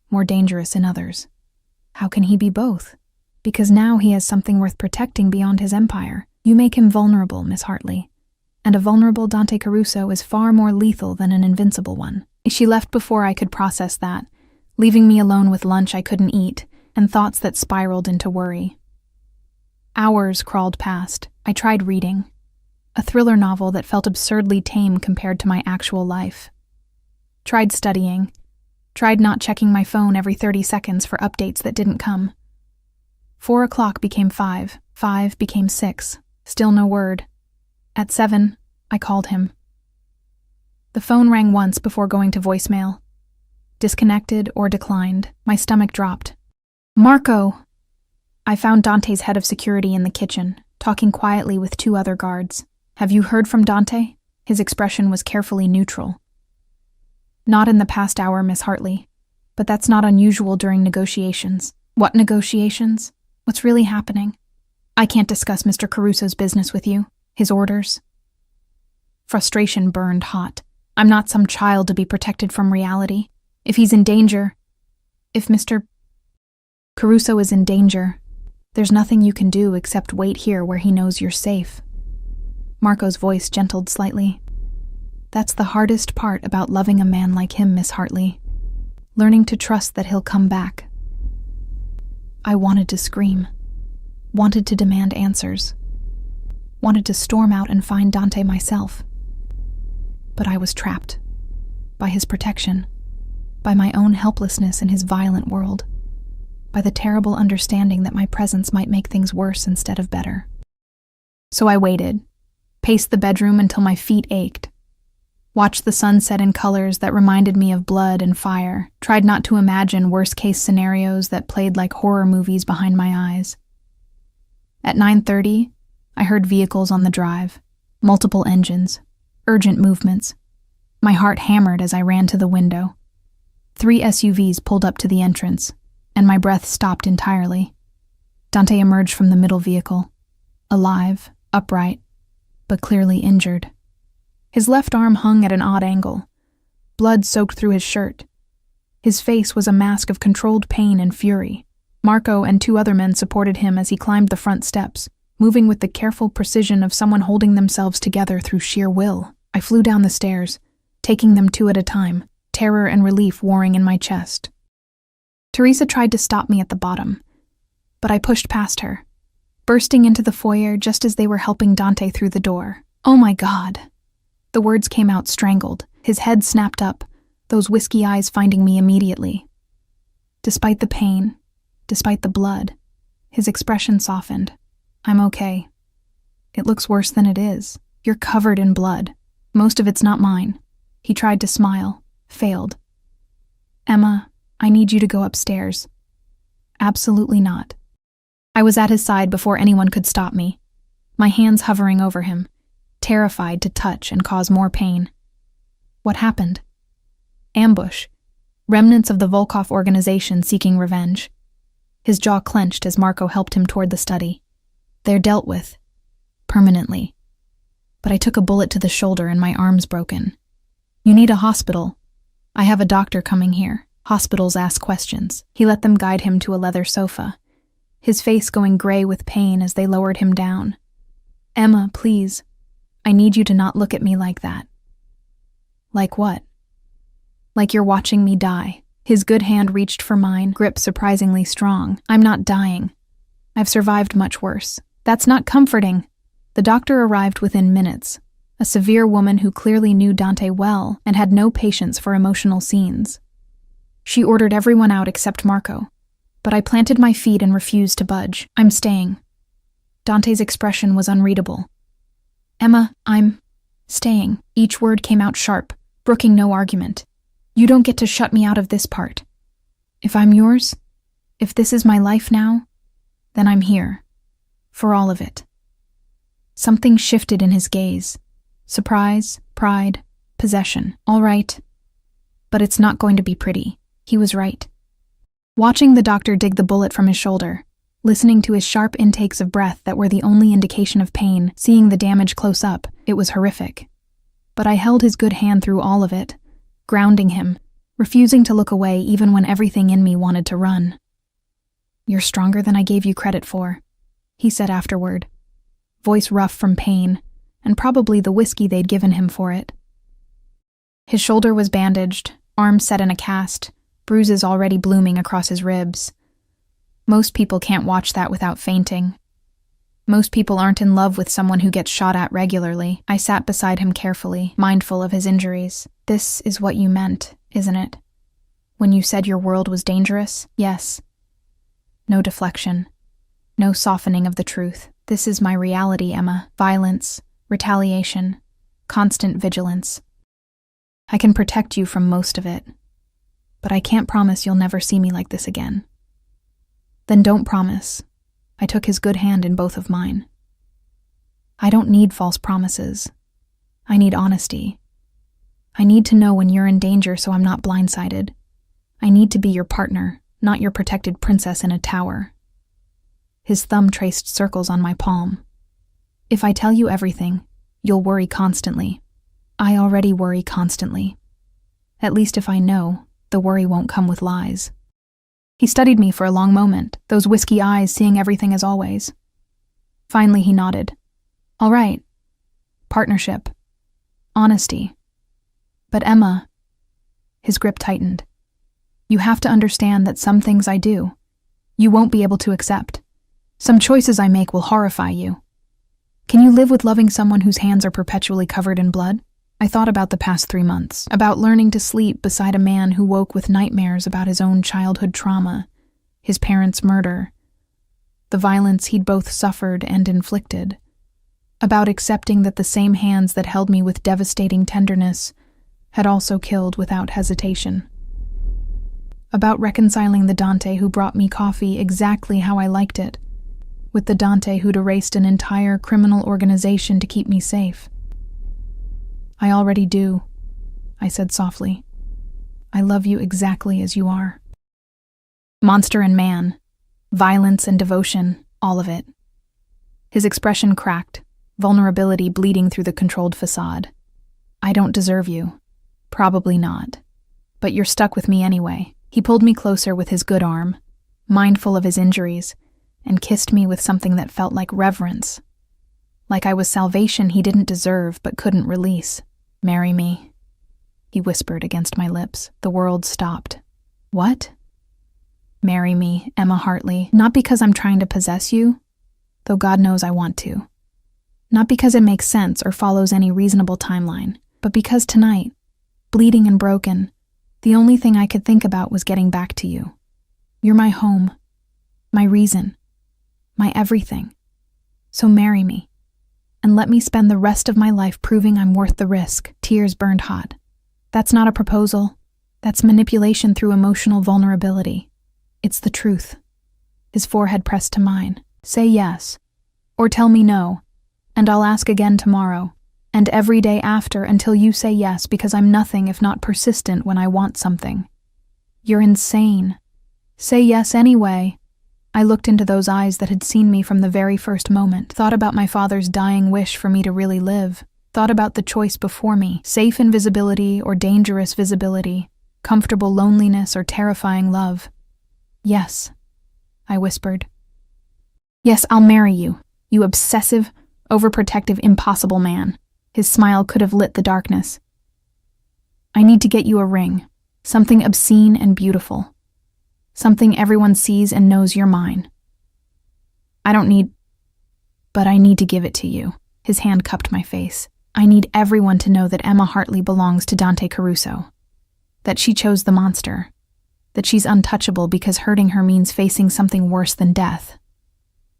more dangerous in others. How can he be both? Because now he has something worth protecting beyond his empire. You make him vulnerable, Miss Hartley. And a vulnerable Dante Caruso is far more lethal than an invincible one. She left before I could process that, leaving me alone with lunch I couldn't eat and thoughts that spiraled into worry. Hours crawled past. I tried reading. A thriller novel that felt absurdly tame compared to my actual life. Tried studying. Tried not checking my phone every 30 seconds for updates that didn't come. 4 o'clock became 5. 5 became 6. Still no word. At 7, I called him. The phone rang once before going to voicemail. Disconnected or declined. My stomach dropped. Marco! I found Dante's head of security in the kitchen, talking quietly with 2 other guards. Have you heard from Dante? His expression was carefully neutral. Not in the past hour, Miss Hartley. But that's not unusual during negotiations. What negotiations? What's really happening? I can't discuss Mr. Caruso's business with you. His orders. Frustration burned hot. I'm not some child to be protected from reality. If he's in danger, if Mr. Caruso is in danger, there's nothing you can do except wait here where he knows you're safe. Marco's voice gentled slightly. That's the hardest part about loving a man like him, Miss Hartley. Learning to trust that he'll come back. I wanted to scream. Wanted to demand answers. Wanted to storm out and find Dante myself. But I was trapped. By his protection. By my own helplessness in his violent world. By the terrible understanding that my presence might make things worse instead of better. So I waited. Paced the bedroom until my feet ached. Watched the sun set in colors that reminded me of blood and fire. Tried not to imagine worst-case scenarios that played like horror movies behind my eyes. At 9:30, I heard vehicles on the drive. Multiple engines. Urgent movements. My heart hammered as I ran to the window. 3 SUVs pulled up to the entrance, and my breath stopped entirely. Dante emerged from the middle vehicle. Alive, upright, but clearly injured. His left arm hung at an odd angle. Blood soaked through his shirt. His face was a mask of controlled pain and fury. Marco and 2 other men supported him as he climbed the front steps, moving with the careful precision of someone holding themselves together through sheer will. I flew down the stairs, taking them 2 at a time, terror and relief warring in my chest. Teresa tried to stop me at the bottom, but I pushed past her, bursting into the foyer just as they were helping Dante through the door. Oh my God! The words came out strangled. His head snapped up, those whiskey eyes finding me immediately. Despite the pain, despite the blood, his expression softened. I'm okay. It looks worse than it is. You're covered in blood. Most of it's not mine. He tried to smile, failed. Emma, I need you to go upstairs. Absolutely not. I was at his side before anyone could stop me, my hands hovering over him, terrified to touch and cause more pain. What happened? Ambush. Remnants of the Volkov organization seeking revenge. His jaw clenched as Marco helped him toward the study. They're dealt with. Permanently. But I took a bullet to the shoulder and my arm's broken. You need a hospital. I have a doctor coming here. Hospitals ask questions. He let them guide him to a leather sofa, his face going gray with pain as they lowered him down. Emma, please. I need you to not look at me like that. Like what? Like you're watching me die. His good hand reached for mine, grip surprisingly strong. I'm not dying. I've survived much worse. That's not comforting. The doctor arrived within minutes, a severe woman who clearly knew Dante well and had no patience for emotional scenes. She ordered everyone out except Marco, but I planted my feet and refused to budge. I'm staying. Dante's expression was unreadable. Emma, I'm staying. Each word came out sharp, brooking no argument. You don't get to shut me out of this part. If I'm yours, if this is my life now, then I'm here. For all of it. Something shifted in his gaze. Surprise, pride, possession. All right. But it's not going to be pretty. He was right. Watching the doctor dig the bullet from his shoulder, listening to his sharp intakes of breath that were the only indication of pain, seeing the damage close up, it was horrific. But I held his good hand through all of it, grounding him, refusing to look away even when everything in me wanted to run. "You're stronger than I gave you credit for," he said afterward, voice rough from pain, and probably the whiskey they'd given him for it. His shoulder was bandaged, arm set in a cast, bruises already blooming across his ribs. Most people can't watch that without fainting. Most people aren't in love with someone who gets shot at regularly. I sat beside him carefully, mindful of his injuries. "This is what you meant, isn't it? When you said your world was dangerous?" "Yes." No deflection. No softening of the truth. "This is my reality, Emma. Violence, retaliation, constant vigilance. I can protect you from most of it, but I can't promise you'll never see me like this again." "Then don't promise." I took his good hand in both of mine. "I don't need false promises. I need honesty. I need to know when you're in danger so I'm not blindsided. I need to be your partner, not your protected princess in a tower." His thumb traced circles on my palm. "If I tell you everything, you'll worry constantly. I already worry constantly. At least if I know, the worry won't come with lies." He studied me for a long moment, those whiskey eyes seeing everything as always. Finally he nodded. "All right. Partnership. Honesty. But Emma," his grip tightened, "you have to understand that some things I do, you won't be able to accept. Some choices I make will horrify you. Can you live with loving someone whose hands are perpetually covered in blood?" I thought about the past 3 months, about learning to sleep beside a man who woke with nightmares about his own childhood trauma, his parents' murder, the violence he'd both suffered and inflicted, about accepting that the same hands that held me with devastating tenderness had also killed without hesitation, about reconciling the Dante who brought me coffee exactly how I liked it, with the Dante who'd erased an entire criminal organization to keep me safe. "I already do," I said softly. "I love you exactly as you are. Monster and man, violence and devotion, all of it." His expression cracked, vulnerability bleeding through the controlled facade. "I don't deserve you. Probably not. But you're stuck with me anyway." He pulled me closer with his good arm, mindful of his injuries, and kissed me with something that felt like reverence. Like I was salvation he didn't deserve but couldn't release. "Marry me," he whispered against my lips. The world stopped. "What?" "Marry me, Emma Hartley. Not because I'm trying to possess you, though God knows I want to. Not because it makes sense or follows any reasonable timeline, but because tonight, bleeding and broken, the only thing I could think about was getting back to you. You're my home, my reason, my everything. So marry me. And let me spend the rest of my life proving I'm worth the risk." Tears burned hot. "That's not a proposal. That's manipulation through emotional vulnerability. It's the truth." His forehead pressed to mine. "Say yes, or tell me no, and I'll ask again tomorrow, and every day after until you say yes, because I'm nothing if not persistent when I want something." "You're insane. Say yes anyway." I looked into those eyes that had seen me from the very first moment, thought about my father's dying wish for me to really live, thought about the choice before me, safe invisibility or dangerous visibility, comfortable loneliness or terrifying love. "Yes," I whispered. "Yes, I'll marry you, you obsessive, overprotective, impossible man." His smile could have lit the darkness. "I need to get you a ring, something obscene and beautiful. Something everyone sees and knows you're mine. I don't need, but I need to give it to you." His hand cupped my face. "I need everyone to know that Emma Hartley belongs to Dante Caruso. That she chose the monster. That she's untouchable because hurting her means facing something worse than death.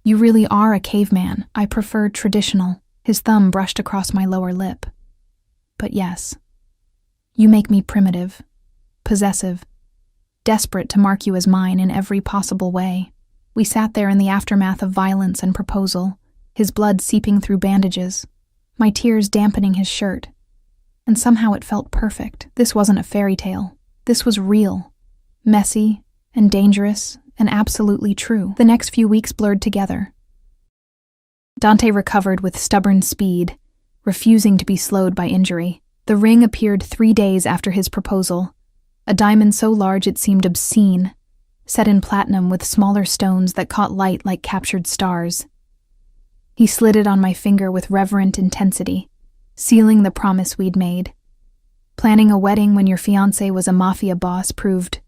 You really are a caveman. I prefer traditional." His thumb brushed across my lower lip. "But yes, you make me primitive, possessive, desperate to mark you as mine in every possible way." We sat there in the aftermath of violence and proposal, his blood seeping through bandages, my tears dampening his shirt. And somehow it felt perfect. This wasn't a fairy tale. This was real, messy and dangerous and absolutely true. The next few weeks blurred together. Dante recovered with stubborn speed, refusing to be slowed by injury. The ring appeared 3 days after his proposal, a diamond so large it seemed obscene, set in platinum with smaller stones that caught light like captured stars. He slid it on my finger with reverent intensity, sealing the promise we'd made. Planning a wedding when your fiancé was a Mafia boss proved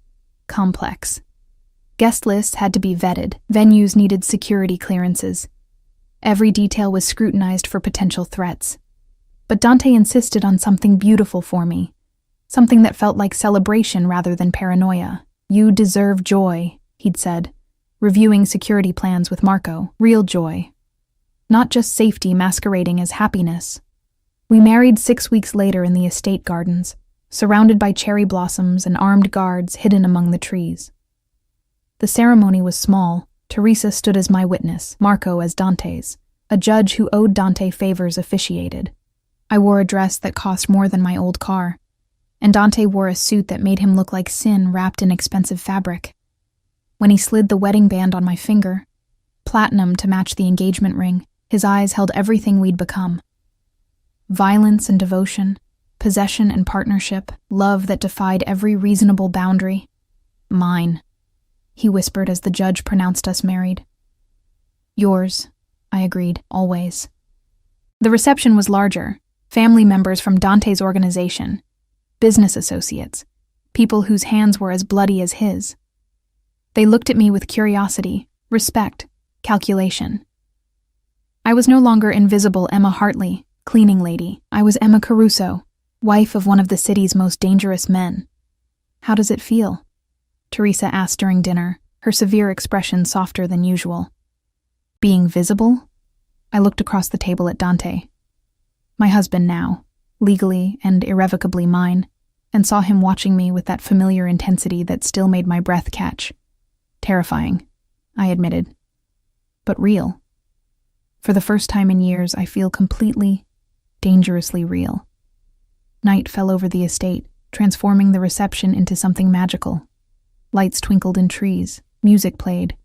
complex. Guest lists had to be vetted, venues needed security clearances. Every detail was scrutinized for potential threats. But Dante insisted on something beautiful for me, something that felt like celebration rather than paranoia. "You deserve joy," he'd said, reviewing security plans with Marco. Real joy. Not just safety masquerading as happiness. We married 6 weeks later in the estate gardens, surrounded by cherry blossoms and armed guards hidden among the trees. The ceremony was small. Teresa stood as my witness, Marco as Dante's. A judge who owed Dante favors officiated. I wore a dress that cost more than my old car, and Dante wore a suit that made him look like sin wrapped in expensive fabric. When he slid the wedding band on my finger, platinum to match the engagement ring, his eyes held everything we'd become. Violence and devotion, possession and partnership, love that defied every reasonable boundary. Mine, he whispered as the judge pronounced us married. Yours, I agreed, always. The reception was larger. Family members from Dante's organization, business associates, people whose hands were as bloody as his. They looked at me with curiosity, respect, calculation. I was no longer invisible Emma Hartley, cleaning lady. I was Emma Caruso, wife of one of the city's most dangerous men. "How does it feel?" Teresa asked during dinner, her severe expression softer than usual. "Being visible?" I looked across the table at Dante. My husband now, legally and irrevocably mine, and saw him watching me with that familiar intensity that still made my breath catch. Terrifying, I admitted, but real. For the first time in years, I feel completely, dangerously real. Night fell over the estate, transforming the reception into something magical. Lights twinkled in trees, music played.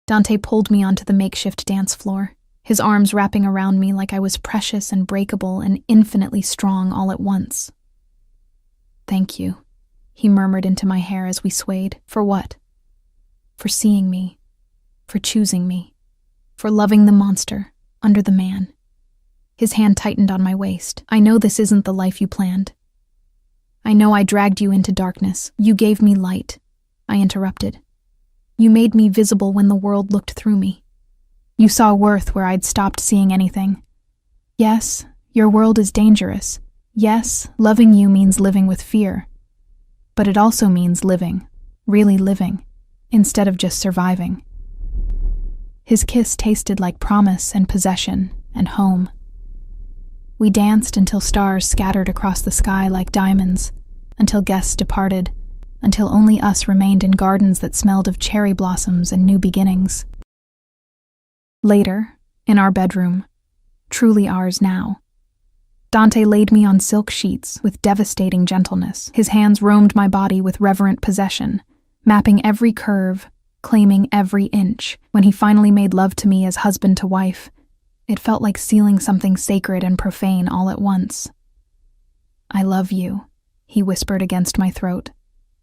Dante pulled me onto the makeshift dance floor, his arms wrapping around me like I was precious and breakable and infinitely strong all at once. "Thank you," he murmured into my hair as we swayed. "For what?" "For seeing me, for choosing me, for loving the monster under the man." His hand tightened on my waist. "I know this isn't the life you planned. I know I dragged you into darkness. You gave me light," I interrupted. "You made me visible when the world looked through me. You saw worth where I'd stopped seeing anything. Yes, your world is dangerous. Yes, loving you means living with fear. But it also means living, really living, instead of just surviving." His kiss tasted like promise and possession and home. We danced until stars scattered across the sky like diamonds, until guests departed, until only us remained in gardens that smelled of cherry blossoms and new beginnings. Later, in our bedroom, truly ours now, Dante laid me on silk sheets with devastating gentleness. His hands roamed my body with reverent possession, mapping every curve, claiming every inch. When he finally made love to me as husband to wife, it felt like sealing something sacred and profane all at once. "I love you," he whispered against my throat,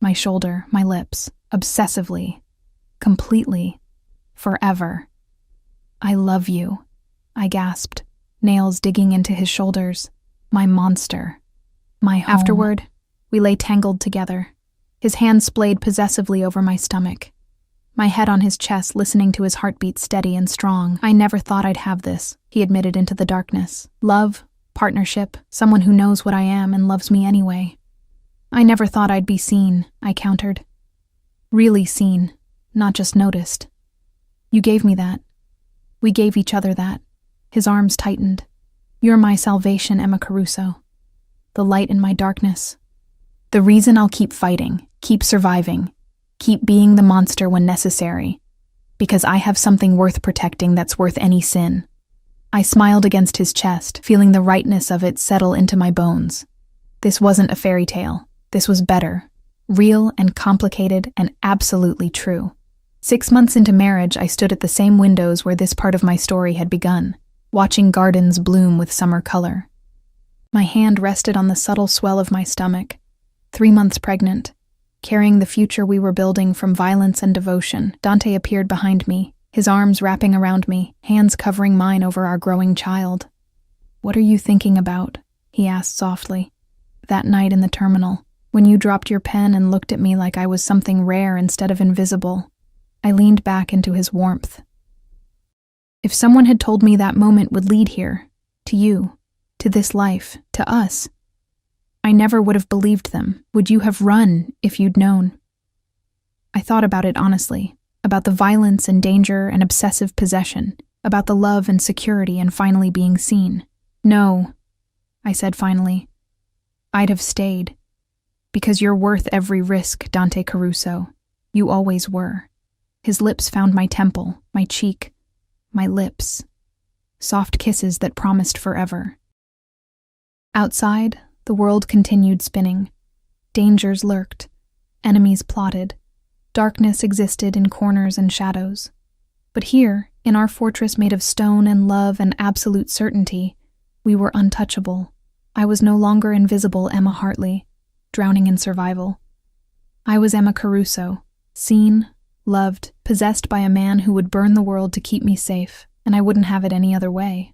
my shoulder, my lips, obsessively, completely, forever. "I love you," I gasped, nails digging into his shoulders. "My monster. My home." Afterward, we lay tangled together, his hand splayed possessively over my stomach, my head on his chest listening to his heartbeat steady and strong. "I never thought I'd have this," he admitted into the darkness. "Love, partnership, someone who knows what I am and loves me anyway. I never thought I'd be seen," I countered. "Really seen, not just noticed. You gave me that. We gave each other that." His arms tightened. "You're my salvation, Emma Caruso. The light in my darkness. The reason I'll keep fighting, keep surviving, keep being the monster when necessary. Because I have something worth protecting that's worth any sin." I smiled against his chest, feeling the rightness of it settle into my bones. This wasn't a fairy tale. This was better, real and complicated and absolutely true. 6 months into marriage, I stood at the same windows where this part of my story had begun, watching gardens bloom with summer color. My hand rested on the subtle swell of my stomach. 3 months pregnant, carrying the future we were building from violence and devotion. Dante appeared behind me, his arms wrapping around me, hands covering mine over our growing child. "What are you thinking about?" he asked softly. "That night in the terminal, when you dropped your pen and looked at me like I was something rare instead of invisible." I leaned back into his warmth. If someone had told me that moment would lead here, to you, to this life, to us, I never would have believed them. Would you have run if you'd known? I thought about it honestly, about the violence and danger and obsessive possession, about the love and security and finally being seen. "No," I said finally. "I'd have stayed. Because you're worth every risk, Dante Caruso. You always were." His lips found my temple, my cheek, my lips. Soft kisses that promised forever. Outside, the world continued spinning. Dangers lurked. Enemies plotted. Darkness existed in corners and shadows. But here, in our fortress made of stone and love and absolute certainty, we were untouchable. I was no longer invisible Emma Hartley, drowning in survival. I was Emma Caruso, seen, loved, possessed by a man who would burn the world to keep me safe, and I wouldn't have it any other way.